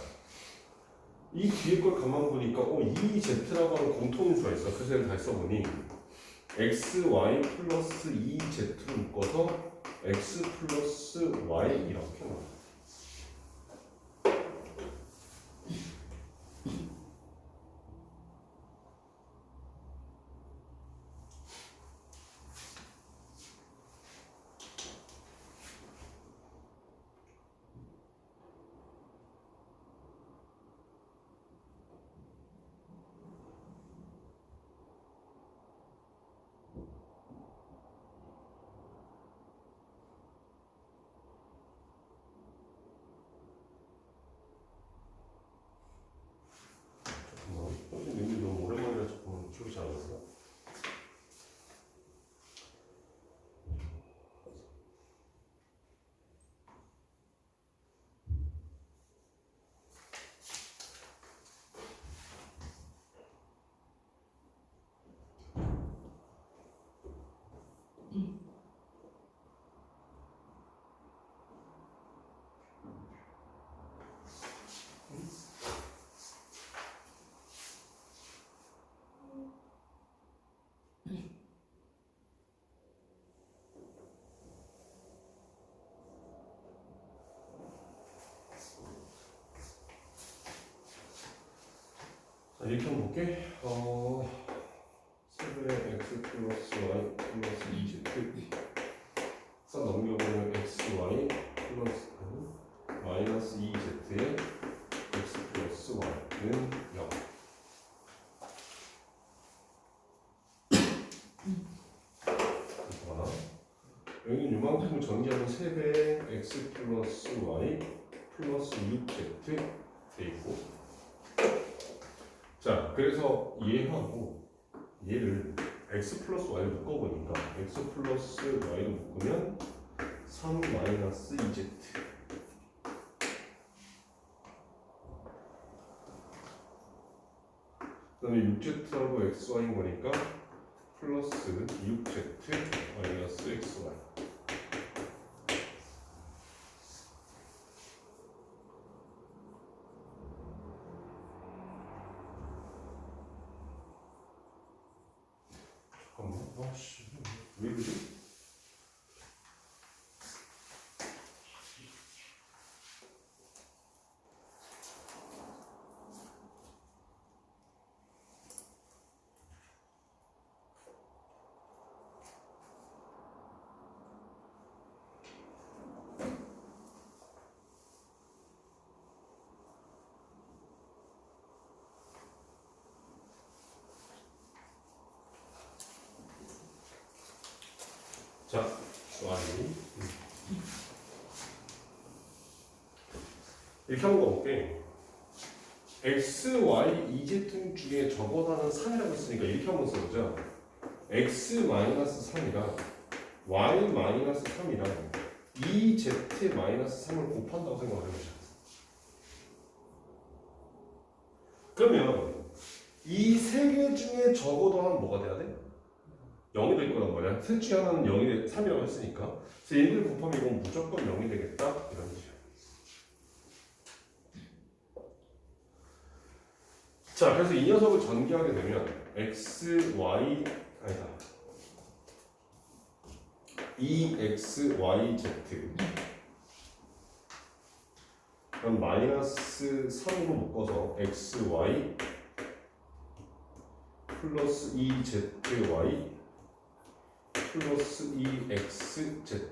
이 뒤에 걸 가만 보니까, EZ라고 하는 공통인수가 있어. 그래서 얘를 다시 써보니, XY 플러스 EZ로 묶어서 X 플러스 Y 이렇게 나와. 너무 오랜만이라 조금 기억이 잘 안 나서. 자, 이렇게 한번 볼게. 3의 x 플러스 y 플러스 2z 싹 넘겨보면 xy 플러스 마이너스 2z의 x 플러스 y는 0. 여기는 이만큼을 전개하면 3배의 x 플러스 y 플러스 6z 돼 있고, 자, 그래서 얘하고 얘를 x 플러스 y를 묶어보니까 x 플러스 y를 묶으면 3 마이너스 2z, 그 다음에 6z하고 xy인 거니까 플러스 6z 마이너스 xy. 잠깐만, 아씨, 왜 그러지? 이렇게 한번 가볼게. x, y, z 중에 저보다는 3이라고 했으니까 이렇게 한번 써보자. x-3이랑 y-3이랑 2z-3을 곱한다고 생각을 해보자. 그러면 이 세 개 중에 적어도 하나는 뭐가 돼야 돼? 0이 될 거란 말이야. 셋 중에 하나는 0이 3이라고 했으니까. 그래서 얘들 곱하면 이건 무조건 0이 되겠다. 이런 뜻이야. 자, 그래서 이 녀석을 전개하게 되면 x, y, 아니다. 2x, y, z 그럼 마이너스 3으로 묶어서 x, y 플러스 2zy 플러스 2xz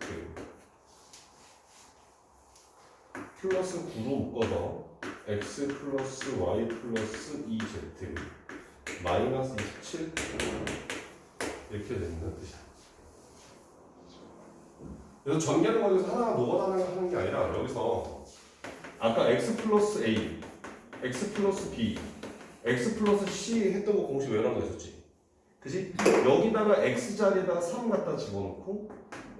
플러스 9로 묶어서 x 플러스 y 플러스 2z 마이너스 27 이렇게 된다는 뜻이야. 그래서 전개하는 과정에서 하나가 녹아나는 게 아니라 여기서 아까 x 플러스 a, x 플러스 b, x 플러스 c 했던 거 공식 외우라고 했었지. 그치? 여기다가 x 자리에다가 3 갖다 집어넣고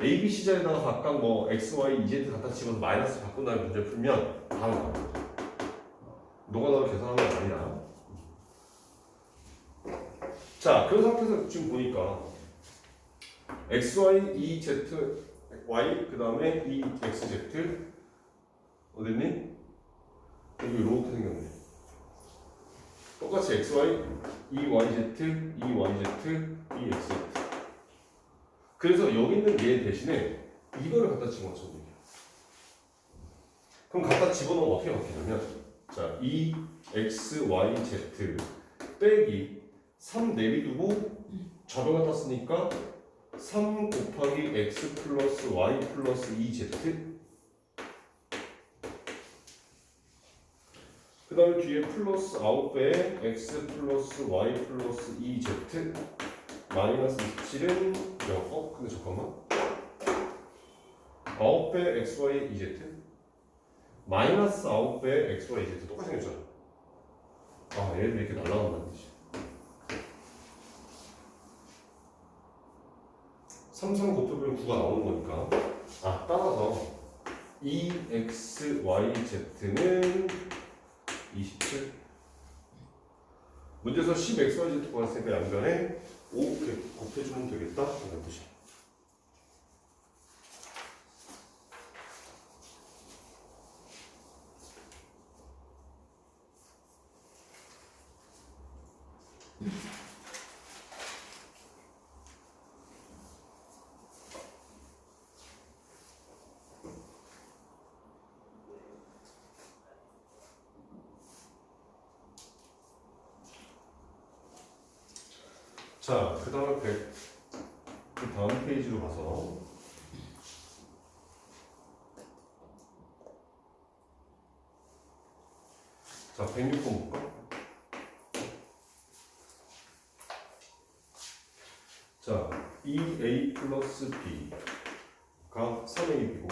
a, b, c 자리에다가 각각 뭐 x, y, z 갖다 집어서 마이너스 바꾼 다음에 문제 풀면 다 나와. 녹아나를 계산하는 게 아니라. 자, 그런 상태에서 지금 보니까 x, y, e, z, y 그 다음에 e, x, z 어딨니? 여기 이렇게 생겼네. 똑같이 xy, EYZ, EYZ, EXZ. 그래서 여기 있는 얘 대신에 이거를 갖다 집어넣으면 돼요. 그럼 갖다 집어넣으면 어떻게 바뀌냐면 자, EXYZ 빼기 3 내비두고 좌변 갖다 쓰니까 3 곱하기 X 플러스 Y 플러스 EZ 그 다음에 뒤에 플러스 9배에 x 플러스 y 플러스 2z 마이너스 27은 0. 근데 잠깐만 9배 xy 2z 마이너스 9배 xy 2z 똑같이 생겼잖아. 아 얘들 이렇게 날라간다는 뜻이야. 3, 3 곱해보면 9가 나오는 거니까 아 따라서 2xyz는 27 문제에서 10xyz 구했으니까 양변에 5 곱해주면 되겠다 이런 뜻이야. 자, 그 다음에 그 다음 페이지로 가서 자, 106번 볼까? 자, 2a 플러스 b가 3ab이고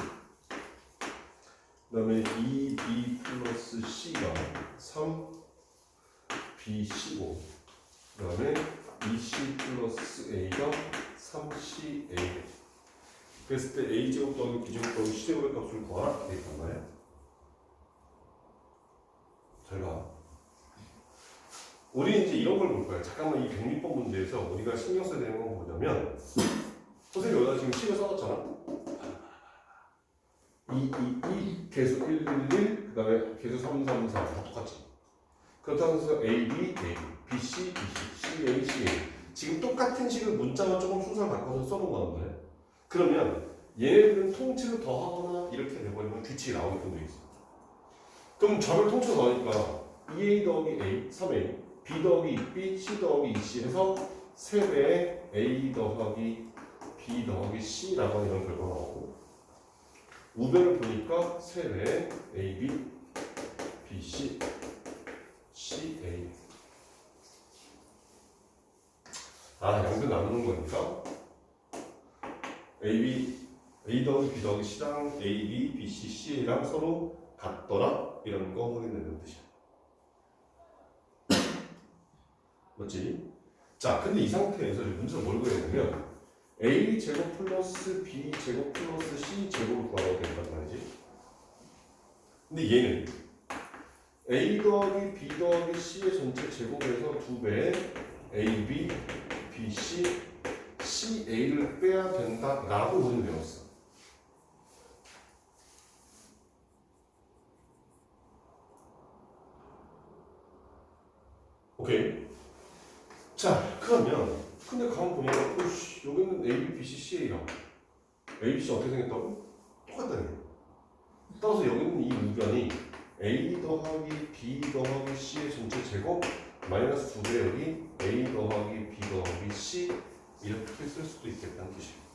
그 다음에 2b 플러스 c가 3bc고 그 다음에 2c 플러스 a가 3ca 그랬을 때 a제곱 더하기 b제곱 더하기 c제곱의 값을 구하라 이렇게 있단 잘 봐. 우리 이제 이런 걸 볼 거야. 잠깐만 이 106번 문제에서 우리가 신경 써야 되는 건 뭐냐면 선생님 여기다 지금 식을 써놨잖아. 2 개수 1, 1, 1, 그 다음에 개수 3, 3, 4 다 똑같지. 그렇다고 해서 A, B, A, B, C, B, C, C, A, C, A 지금 똑같은 식을 문자만 조금 순서를 바꿔서 써놓은 거란 말이야. 그러면 얘네들은 통째로 더하거나 이렇게 돼버리면 규칙이 나오게끔 돼 있어. 그럼 좌변 통째로 나오니까 2A 더하기 A, 3A B 더하기 2B, C 더하기 2C 해서 3배의 A 더하기 B 더하기 C라고 하는 이런 결과가 나오고 우변을 보니까 3배의 AB, BC, CA 아 양변 나누는 거니까 AB, A 더하기 B 더하기 C랑 AB, BC, CA랑 서로 같더라 이런 거 확인된다는 뜻이야. 맞지? 자, 근데 이 상태에서 문제는 뭘 그려냐면 a 제곱 플러스 b 제곱 플러스 c 제곱을 구하라고 된단 말이지. 근데 얘는 a 더하기 b 더하기 c의 전체 제곱에서 2배 ab, bc, ca를 빼야 된다라고 우리는 배웠어. 오케이. 자, 그러면 근데 가만 보니까 여기는 A, B, C, CA라고 A, B, C 어떻게 생겼다고? 똑같다네. 따라서 여기는 이 우변이 A 더하기 B 더하기 C의 전체 제곱 마이너스 2배 여기 A 더하기 B 더하기 C 이렇게 쓸 수도 있겠다는 뜻이에요.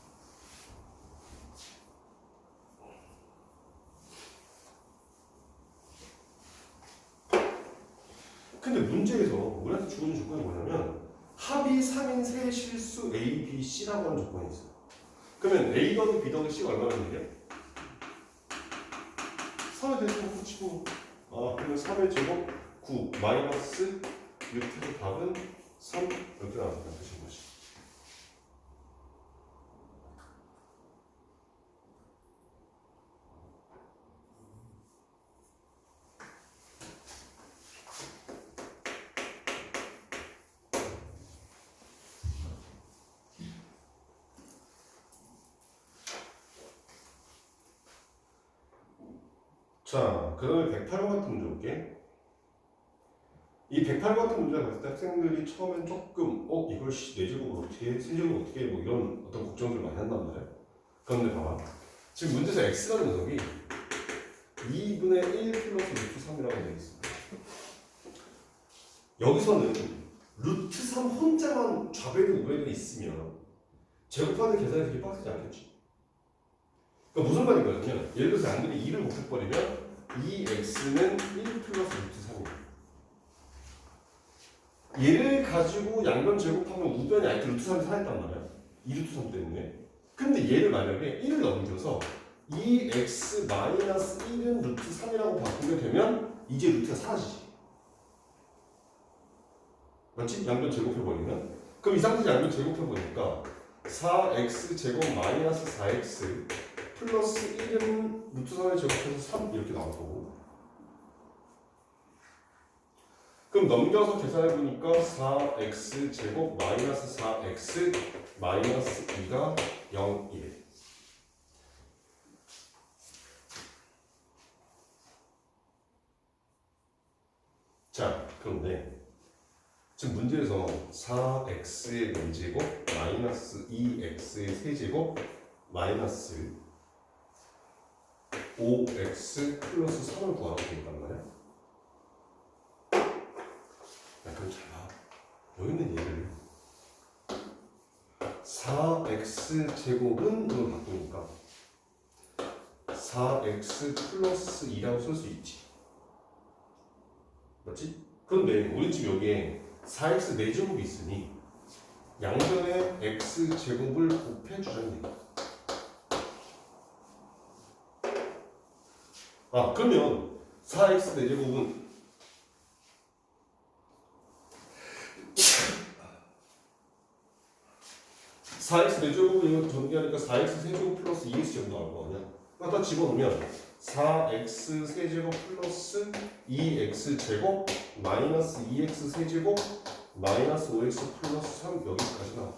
근데 문제에서 우리한테 주어진 조건이 뭐냐면 합이 3인 세 실수 A, B, C라고 하는 조건이 있어요. 그러면 A 더하기 B 더하기 C가 얼마나 되냐? 3의 대제곱 붙이고 그러면 3의 제곱 9 마이너스 6해서 답은 3 이렇게 나왔다는 뜻인 거지. 자, 그 다음에 108번 같은 문제 볼게. 이 108번 같은 문제를 봤을 때 학생들이 처음엔 조금 이걸 내제곱을 어떻게 해? 세제곱을 어떻게 해? 뭐 이런 어떤 걱정들을 많이 한단 말이야. 그런데 봐봐. 지금 문제에서 x라는 녀석이 2분의 1 플러스 루트 3이라고 되어 있어. 여기서는 루트 3 혼자만 좌배든 우배든 있으면 제곱하는 계산이 되게 빡세지 않겠지? 그러니까 무슨 말인 거냐면 예를 들어서 양변이 2를 곱해버리면 2x는 1 플러스 루트 3이야. 얘를 가지고 양변 제곱하면 우변이 아직 루트 3이 살아있단 말이야. 2루트 3 때문에. 근데 얘를 만약에 1을 넘겨서 2x 마이너스 1은 루트 3이라고 바꾸게 되면 이제 루트가 사라지지. 맞지? 양변 제곱해버리면. 그럼 이 상태에서 양변 제곱해보니까 4x 제곱 마이너스 4x 플러스 1은 루트 3을 제곱해서 3 이렇게 나올 거고. 그럼 넘겨서 계산해보니까 4x 제곱 마이너스 4x 마이너스 2가 0, 1. 자, 그런데 지금 문제에서 4x의 4제곱 마이너스 2x의 세제곱 마이너스 5x 플러스 3을 구하라고 되어 있단 말이야. 그럼 잘 봐. 여기 있는 얘를 4x 제곱은 이걸 바꾸니까 4x 플러스 2라고 쓸 수 있지. 맞지? 그런데 우리 지금 여기에 4x 4제곱이 있으니 양변에 x 제곱을 곱해주자는 얘기야. 그러면 4x 4제곱은 4x 4제곱은 이거 전개하니까 4x 세제곱 플러스 2x 제곱 나올 거 아니야? 갖다 집어넣으면 4x 세제곱 플러스 2x 제곱 마이너스 2x 세제곱 마이너스 5x 플러스 3 여기까지 나와.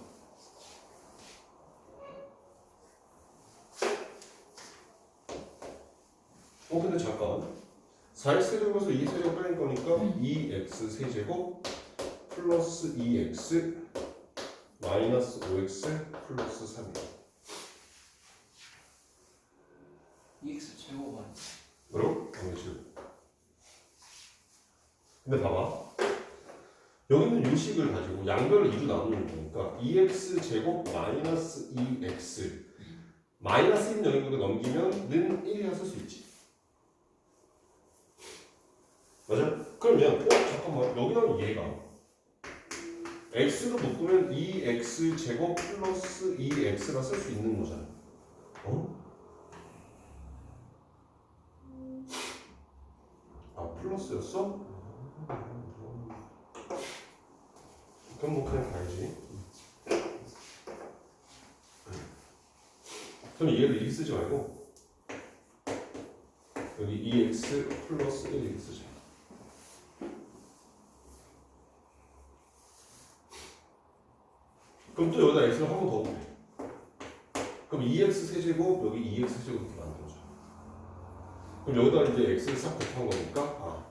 근데 잠깐 4x 세제곱에서 2 세제곱 빼는 거니까 2x 세제곱 플러스 2x 마이너스 5x 플러스 3이야. 2x 제곱 아니야? 뭐라고? 제곱. 근데 봐봐. 여기 있는 요식을 가지고 양변을 2로 나누는 거니까 2x 제곱 마이너스 2x 마이너스 1은 여기보다 넘기면 는 1이라 쓸 수 있지. 맞아? 그러면 잠깐만 여기 나오는 얘가 x로 묶으면 2x 제곱 플러스 2x가 쓸 수 있는 거잖아. 플러스였어? 그럼 뭐 그냥 가야지. 그럼 얘를 이렇게 쓰지 말고 여기 2x 플러스 1 이렇게 쓰자. 그럼 또 여기다 x를 한 번 더 보내. 그럼 2x 세제곱 여기 2x 세제곱 이렇게 만들어줘. 그럼 여기다 이제 x를 싹 곱한 거니까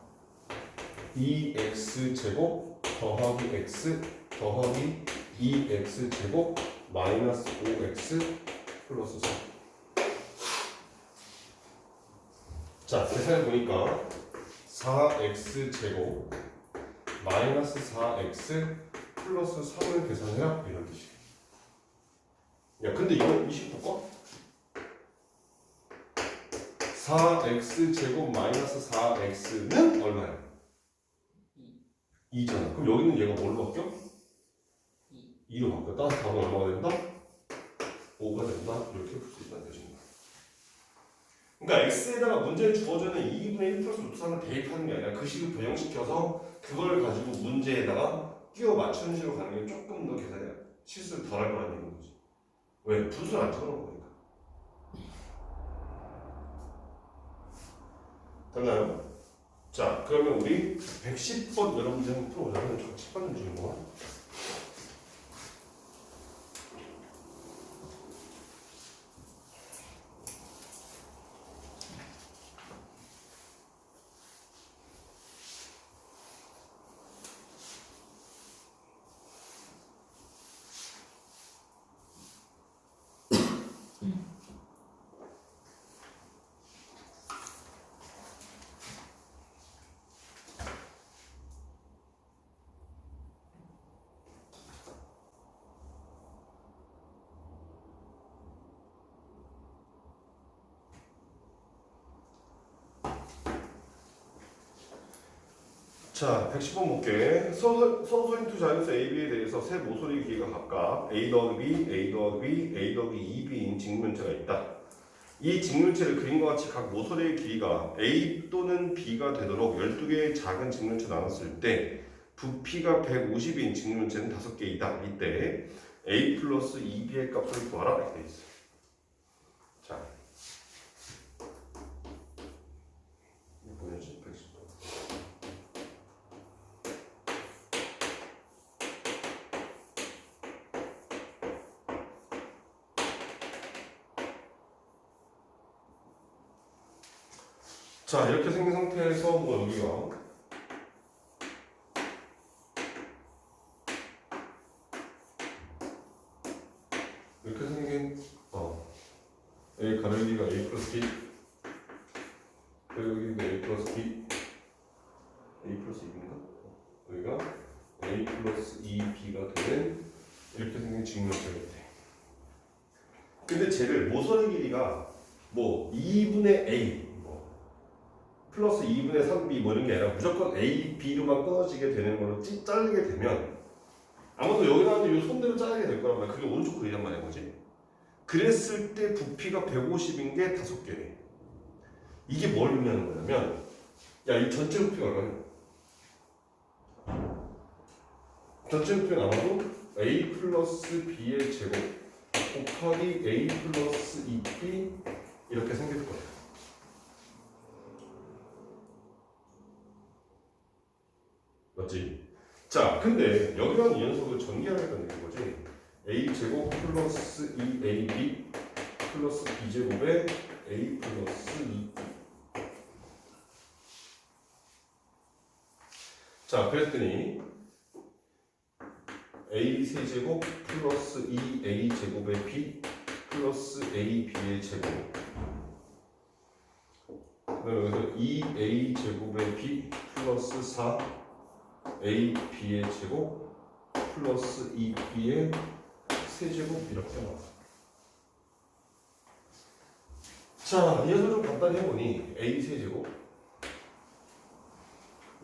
2x 제곱 더하기 x 더하기 2x 제곱 마이너스 5x 플러스 4. 자, 계산해 보니까 4x 제곱 마이너스 4x 플러스 3을 계산해라 이런 뜻이야. 야, 근데 이거 20 바꿔? 4x 제곱 마이너스 4x는 얼마야? 2잖아. 그럼 여기는 얘가 뭘로 바뀌어? 2로 바뀌어. 따라서 답은 얼마가 된다? 5가 된다. 이렇게 풀 수 있다는 뜻입니다. 그러니까 x에다가 문제에 주어지는 2분의 1 플러스 루트 3을 대입하는 게 아니라 그 식을 변형시켜서 그걸 가지고 문제에다가 끼워 맞추는 식으로 가는 게 조금 더 계산이 실수를 덜 할 거라는 얘기인 거지. 왜? 분수를 안 적어놓은 거니까. 됐나요? 자, 그러면 우리 110번 여러 문제 한번 풀어보자면 저 첫 번째 주인공. 자, 110번 볼게. 서소인 두 자연수 A, B에 대해서 세 모서리 길이가 각각 A 더하기 B, A 더하기 B, A 더하기 2B인 직면체가 있다. 이 직면체를 그림과 같이 각 모서리의 길이가 A 또는 B가 되도록 12개의 작은 직면체 나눴을 때 부피가 150인 직면체는 5개이다. 이때 A 플러스 2B의 값을 구하라 이렇게 돼 있어. 자, 이거 뭐냐지? 110번. 자, 이렇게 생긴 상태에서 뭐 여기가 이렇게 생긴 A 가르기가 A 플러스 B 여기가 A 플러스 B A 플러스 2인가? 여기가 A 플러스 2B가 되는 이렇게 생긴 직면체가 돼. 근데 쟤를 모서리 길이가 뭐 2분의 A 플러스 2분의 3b 뭐 이런 게 아니라 무조건 A, B로만 끊어지게 되는 걸로 자르게 되면 아무도 여기 나오는데 이 손대로 자르게 될 거란 말이야. 그게 오른쪽 그리란 말이야, 뭐지? 그랬을 때 부피가 150인 게 5개래. 이게 뭘 의미하는 거냐면, 야, 이 전체 부피가 얼마냐? 전체 부피가 아마도 A 플러스 B의 제곱 곱하기 A 플러스 2B 이렇게 생길 거야. 맞지? 자, 근데 여기라는 이 녀석을 전개하겠다는 얘기인 거지. A 제곱 플러스 2AB 플러스 B 제곱에 A 플러스 2B. 자, 그랬더니 A 세제곱 플러스 2A 제곱에 B 플러스 AB의 제곱. 그다음에 여기서 2A 제곱에 B 플러스 4 AB의 제곱 플러스 2B의 세제곱 이렇게 나와. 자, 이 녀석을 좀 간단히 해보니 A 세제곱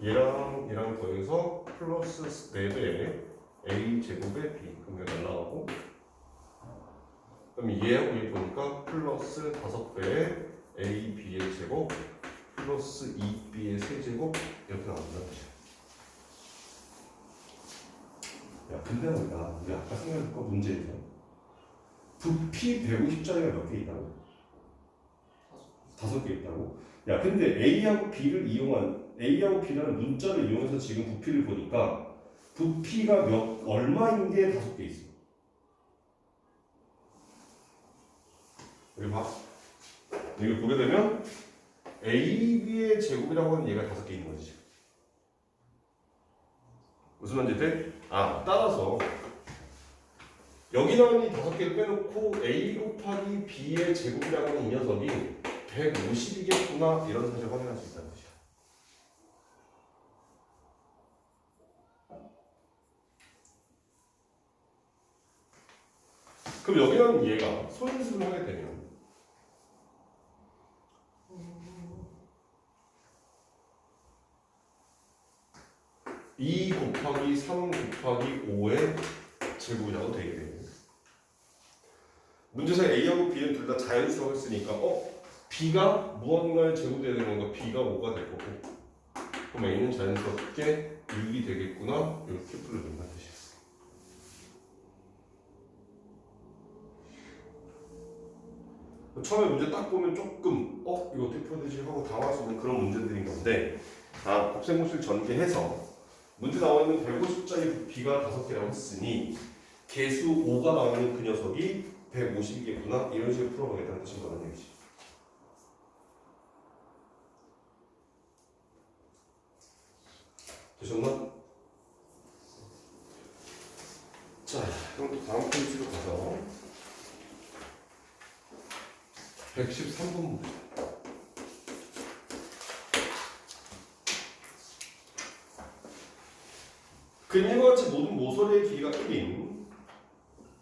얘랑 더해서 플러스 4배 A 제곱에 B 그럼 여기 날라가고 그럼 얘하고 얘 보니까 플러스 5배 A, B의 제곱 플러스 2b의 세제곱 이렇게 나온다는 뜻이야. 야, 근데 말이야, 우리 아까 생각했던 문제에서 부피 150짜리가 몇 개 있다고? 5개 있다고? 야, 근데 A하고 B를 이용한 A하고 B라는 문자를 이용해서 지금 부피를 보니까 부피가 얼마인 게 5개 있어. 여기 봐. 이걸 보게 되면 AB의 제곱이라고 하는 얘가 5개 있는 거지. 무슨 말인지 돼? 따라서 여기 나온 이 5개를 빼놓고 A 곱하기 B의 제곱이라고 하는 이 녀석이 150이겠구나 이런 사실을 확인할 수 있다는 뜻이야. 그럼 여기 나온 얘가 소인수를 하게 되면 2 곱하기 3 곱하기 5의 제곱이라고 되게 돼요. 문제상 A하고 B는 둘 다 자연수라고 했으니까 B가 무언가의 제곱이 되는 건가? B가 5가 될 거고 그럼 A는 자연스럽게 6이 되겠구나 이렇게 풀어준다는 뜻이야. 처음에 문제 딱 보면 조금 이거 어떻게 풀어야 되지 하고 당황할 수 있는 그런 문제들인 건데 곱셈공式전개해서 문제 나와 있는 150짜리 부피가 5개라고 했으니 개수 5가 나오는 그 녀석이 150이겠구나 이런 식으로 풀어보겠다는 뜻인 거라는 얘기지. 되셨나? 자, 그럼 또 다음 페이지로 가서 113번 문제. 그림과 같이 모든 모서리의 길이가 1인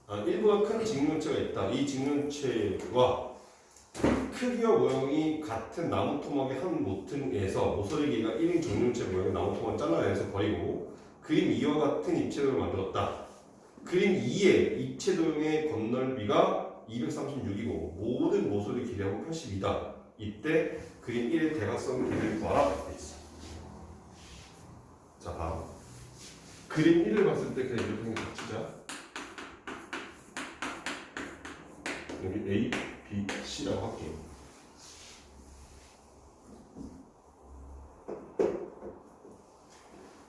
1보다 큰 직면체가 있다. 이 직면체와 크기와 모양이 같은 나무 토막의 한 모퉁이에서 모서리 길이가 1인 정육체 모양의 나무 토막을 잘라내서 버리고 그림 2와 같은 입체도형을 만들었다. 그림 2의 입체도형의 건널비가 236이고 모든 모서리 길이하고 82다. 이때 그림 1의 대각선 길이를 구하라. 돼 있어. 자, 봐. 그림 1을 봤을 때 그냥 이렇게 치자. 여기 A, B, C라고 할게요.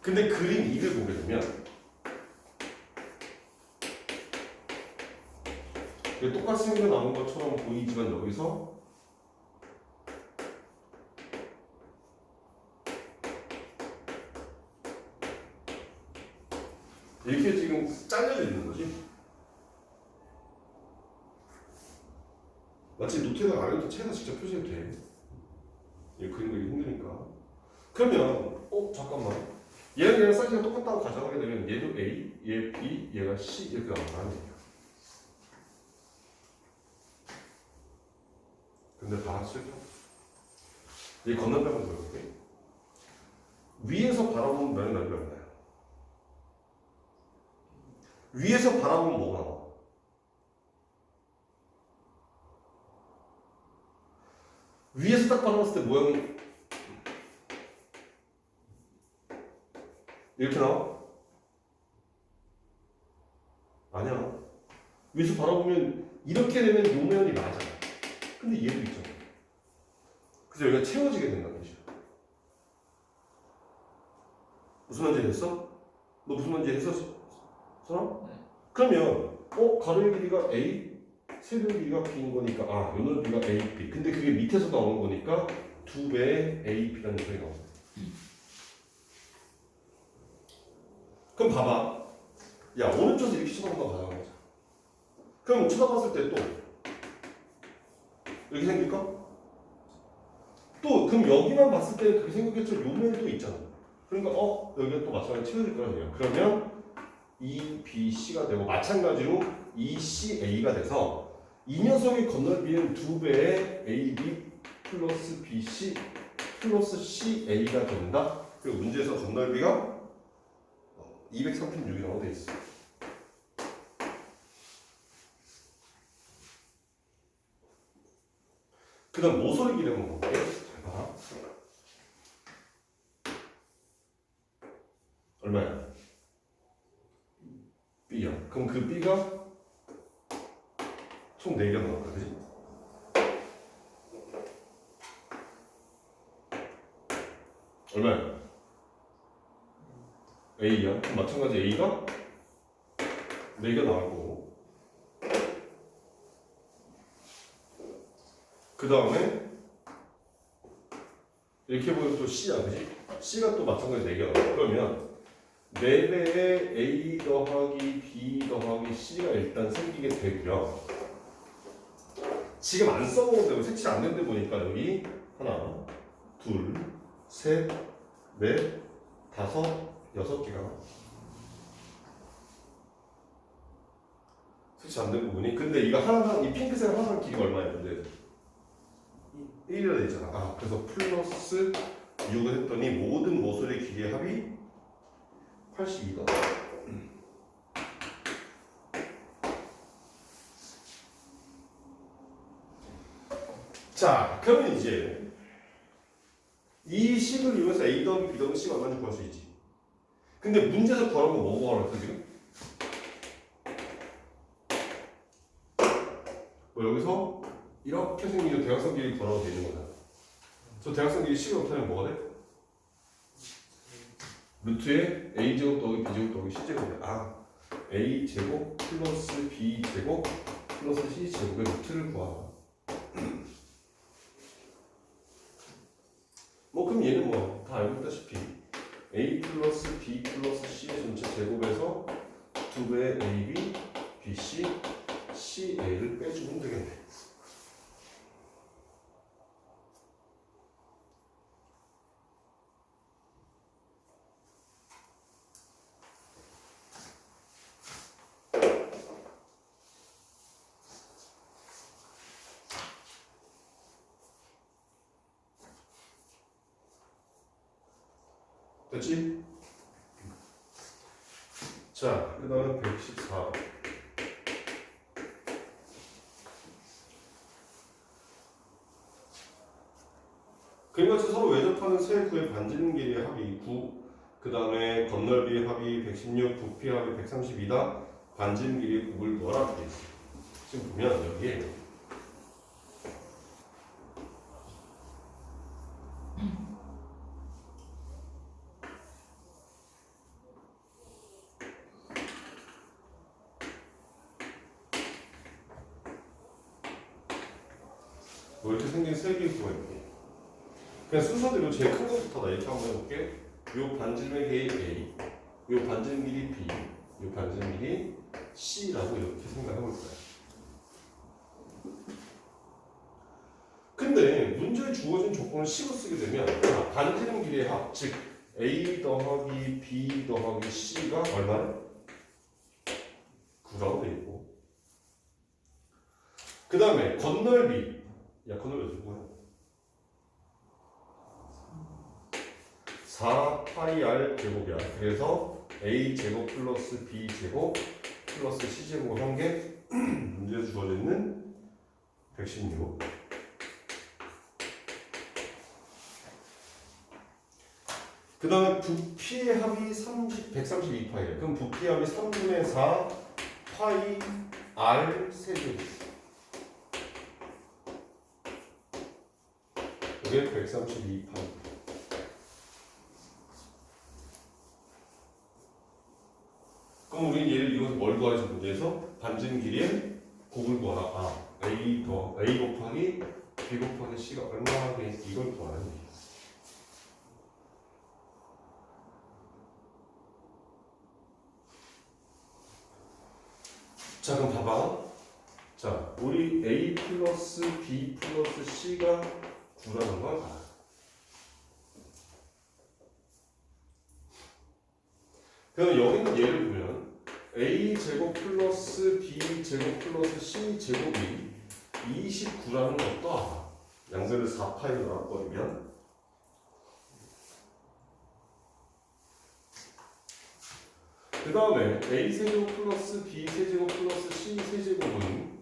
근데 그림 2를 보게 되면 똑같이 생겨 나온 것처럼 보이지만 여기서 이렇게 지금 잘려져 있는 거지. 마치 노트에다가 안 해도 책에다 직접 표시해도 돼. 이 그림 그리기 힘드니까. 그러면 잠깐만. 얘랑 사이즈가 똑같다고 가정하게 되면 얘도 A, 얘 B, 얘가 C 이렇게 나온다는 얘기야. 근데 다 쓸까? 이 건너편을 보여볼게. 위에서 바라보면 면의 넓이가 얼마야? 위에서 바라보면 뭐가 나와? 위에서 딱 바라봤을 때 모양이 이렇게 나와? 아니야. 위에서 바라보면 이렇게 되면 요 면이 맞아. 근데 얘도 있잖아. 그래서 여기가 채워지게 된다는 뜻이야. 무슨 말인지 됐어? 너 무슨 말인지 했었어? 사람? 네. 그러면 가로의 길이가 A, 세로의 길이가 B인 거니까 요 넓이가 AB. 근데 그게 밑에서 나오는 거니까 2배의 AB라는 녀석이 나온다. 그럼 봐봐. 야, 오른쪽에서 이렇게 쳐다본다고 가정하자. 그럼 쳐다봤을 때 또 이렇게 생길까? 또 그럼 여기만 봤을 때 그렇게 생겼겠죠. 요 면이 또 있잖아. 그러니까 여기가 또 마찬가지로 채워질 거라는 얘기야. 그러면 EBC가 되고 마찬가지로 ECA가 돼서 이 녀석의 건널비는 2배의 AB 플러스 BC 플러스 CA가 된다. 그리고 문제에서 건널비가 236이라고 돼 있어. 그 다음 모서리 길이는 뭔데? 잘 봐. 그럼 그 B가 총 4개가 나왔다. 그지? 얼마야? A야. 그럼 마찬가지 A가 4개 나올 거고. 그 다음에 이렇게 보면 또 C야. 그지? C가 또 마찬가지 4개가 나와. 그러면 4배의 A 더하기 B 더하기 C가 일단 생기게 되고요. 지금 안 써먹은 데고 색칠 안 된 데 보니까 여기 하나, 둘, 셋, 넷, 다섯, 6개가 색칠 안 된 부분이. 근데 이거 하나당 이 핑크색 하나당 길이가 얼마야? 근데 1이라 돼 있잖아. 아, 그래서 플러스 6을 했더니 모든 모서리 길이의 합이 82다. 자, 그러면 이제 이 식을 이용해서 A 더하기 B 더하기 C가 얼마인지 구할 수 있지. 근데 문제에서 구하는 거 뭐 구하라고 했어 지금? 뭐 여기서 이렇게 생긴 대각선 길이 구하라고 돼 있는 거잖아. 저 대각선 길이 C가 못하면 뭐가 돼? 루트에 A제곱 더하기 B제곱 더하기 C제곱이야. 아, A제곱 플러스 B제곱 플러스 C제곱의 루트를 구하라. 뭐 그럼 얘는 뭐 다 알고 있다시피 A 플러스 B 플러스 C의 전체 제곱에서 2배의 AB, BC, CA를 빼주면 되겠네. 됐지? 자, 그 다음에 114. 그림같이 서로 외접하는 세 구의 반지름 길이의 합이 9, 그 다음에 건널비의 합이 116, 부피의 합이 132다. 반지름 길이의 곱을 넣어라 돼 있어. 지금 보면 여기에 뭐 이렇게 생긴 세 개의 구가 있고, 그냥 순서대로 제일 큰 것부터 나 이렇게 한번 해볼게. 요 반지름의 길이 A, 요 반지름 길이 B, 요 반지름 길이 C라고 이렇게 생각해볼 거야. 근데 문제에 주어진 조건을 C로 쓰게 되면 반지름 길이의 합, 즉 A 더하기 B 더하기 C가 얼마나? 9라고 돼 있고, 그 다음에 건널비, 야 건널비 어떻게 구해? 4파이 제곱이야. 그래서 A 제곱 플러스 B 제곱 플러스 C 제곱을 한 게 문제에 주어져 있는 116. 그 다음에 부피의 합이 132파이래. 그럼 부피의 합이 3분의 4 파이 R 세제곱. 이게 132파이. 그럼 우리는 얘를 이용해서 뭘 구하지? 문제에서 반지름 길이의 곱을 구하라. 아, A 곱하기 B 곱하기 C가 얼마나 돼? 이걸 구하라는 얘기야. 자, 그럼 봐봐. 자, 우리 A 플러스 B 플러스 C가 9라는 걸 알아. 그럼 여기 있는 예를 보면 A 제곱 플러스 B 제곱 플러스 C 제곱이 29라는 것도 알아. 양변을 4파이로 나눠버리면 그 다음에 A 세제곱 플러스 B 세제곱 플러스 C 세제곱은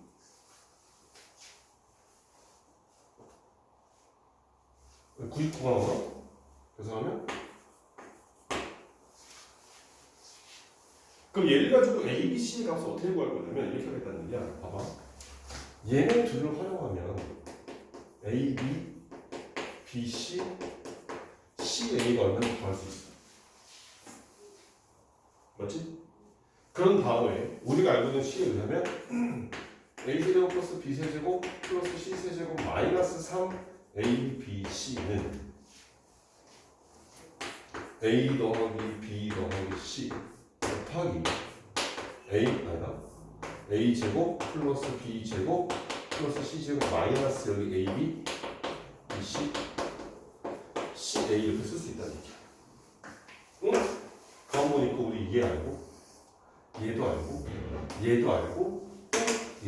99가 나오나? 그래서 하면 99 그럼 얘를 가지고 A, B, C의 값을 어떻게 구할 거냐면 이렇게 하겠다는 얘기야. 봐봐. 얘네 둘을 활용하면 A, B, B, C, C, A가 얼마나 구할 수 있어. 맞지? 그런 다음에 우리가 알고 있는 C에 의하면 A제곱 플러스 B세제곱 플러스 C세제곱 마이너스 3 A, B, C는 A 더하기 B 더하기 C 곱하기 A 제곱 플러스 B 제곱 플러스 C 제곱 마이너스 여기 A, B, B, C, C, A 이렇게 쓸 수 있다는 얘기야. 응? 가만 보니까 우리 얘 알고 얘도 알고 얘도 알고 또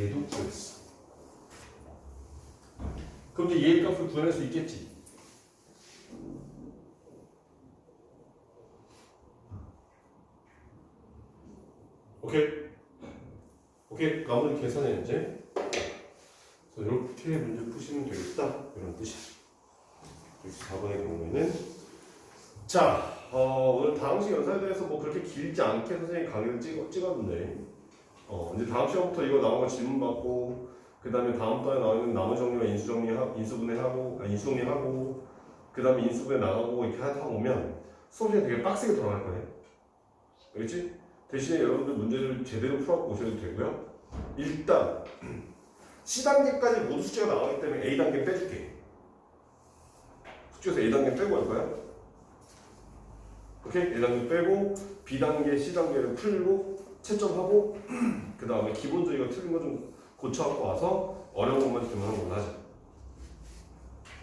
얘도 구했어. 그럼 이제 얘의 값을 구해낼 수 있겠지. 오케이. 나머지 계산해 이제. 그래서 이렇게 문제 푸시면 되겠다. 이런 뜻이야. 4번의 경우에는 자, 오늘 다항식 연산에 대해서 뭐 그렇게 길지 않게 선생님이 강의를 찍었는데 이제 다음 시간부터 이거 나온 거 질문 받고 그 다음에 다음 달에 나오는 나머지 정리와 인수정리하고 그 다음에 인수분해 나가고 이렇게 하다 보면 수업이 되게 빡세게 돌아갈 거예요. 알겠지? 대신에 여러분들 문제를 제대로 풀어갖고 오셔도 되고요. 일단 C단계까지 모두 숙제가 나가기 때문에 A단계 빼줄게. 숙제에서 A단계 빼고 할 거야. 오케이? A단계 빼고 B단계, C단계를 풀고 채점하고 그 다음에 기본적인 거 틀린 거 좀 고쳐갖고 와서 어려운 것만 기본하는 걸로 하자.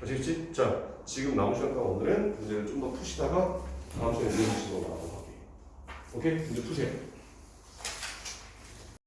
아시겠지? 자, 지금 남은 시간 동안 오늘은 문제를 좀 더 푸시다가 다음 시간에 이어지시고 나가도록 할게요. 오케이? 이제 푸세요.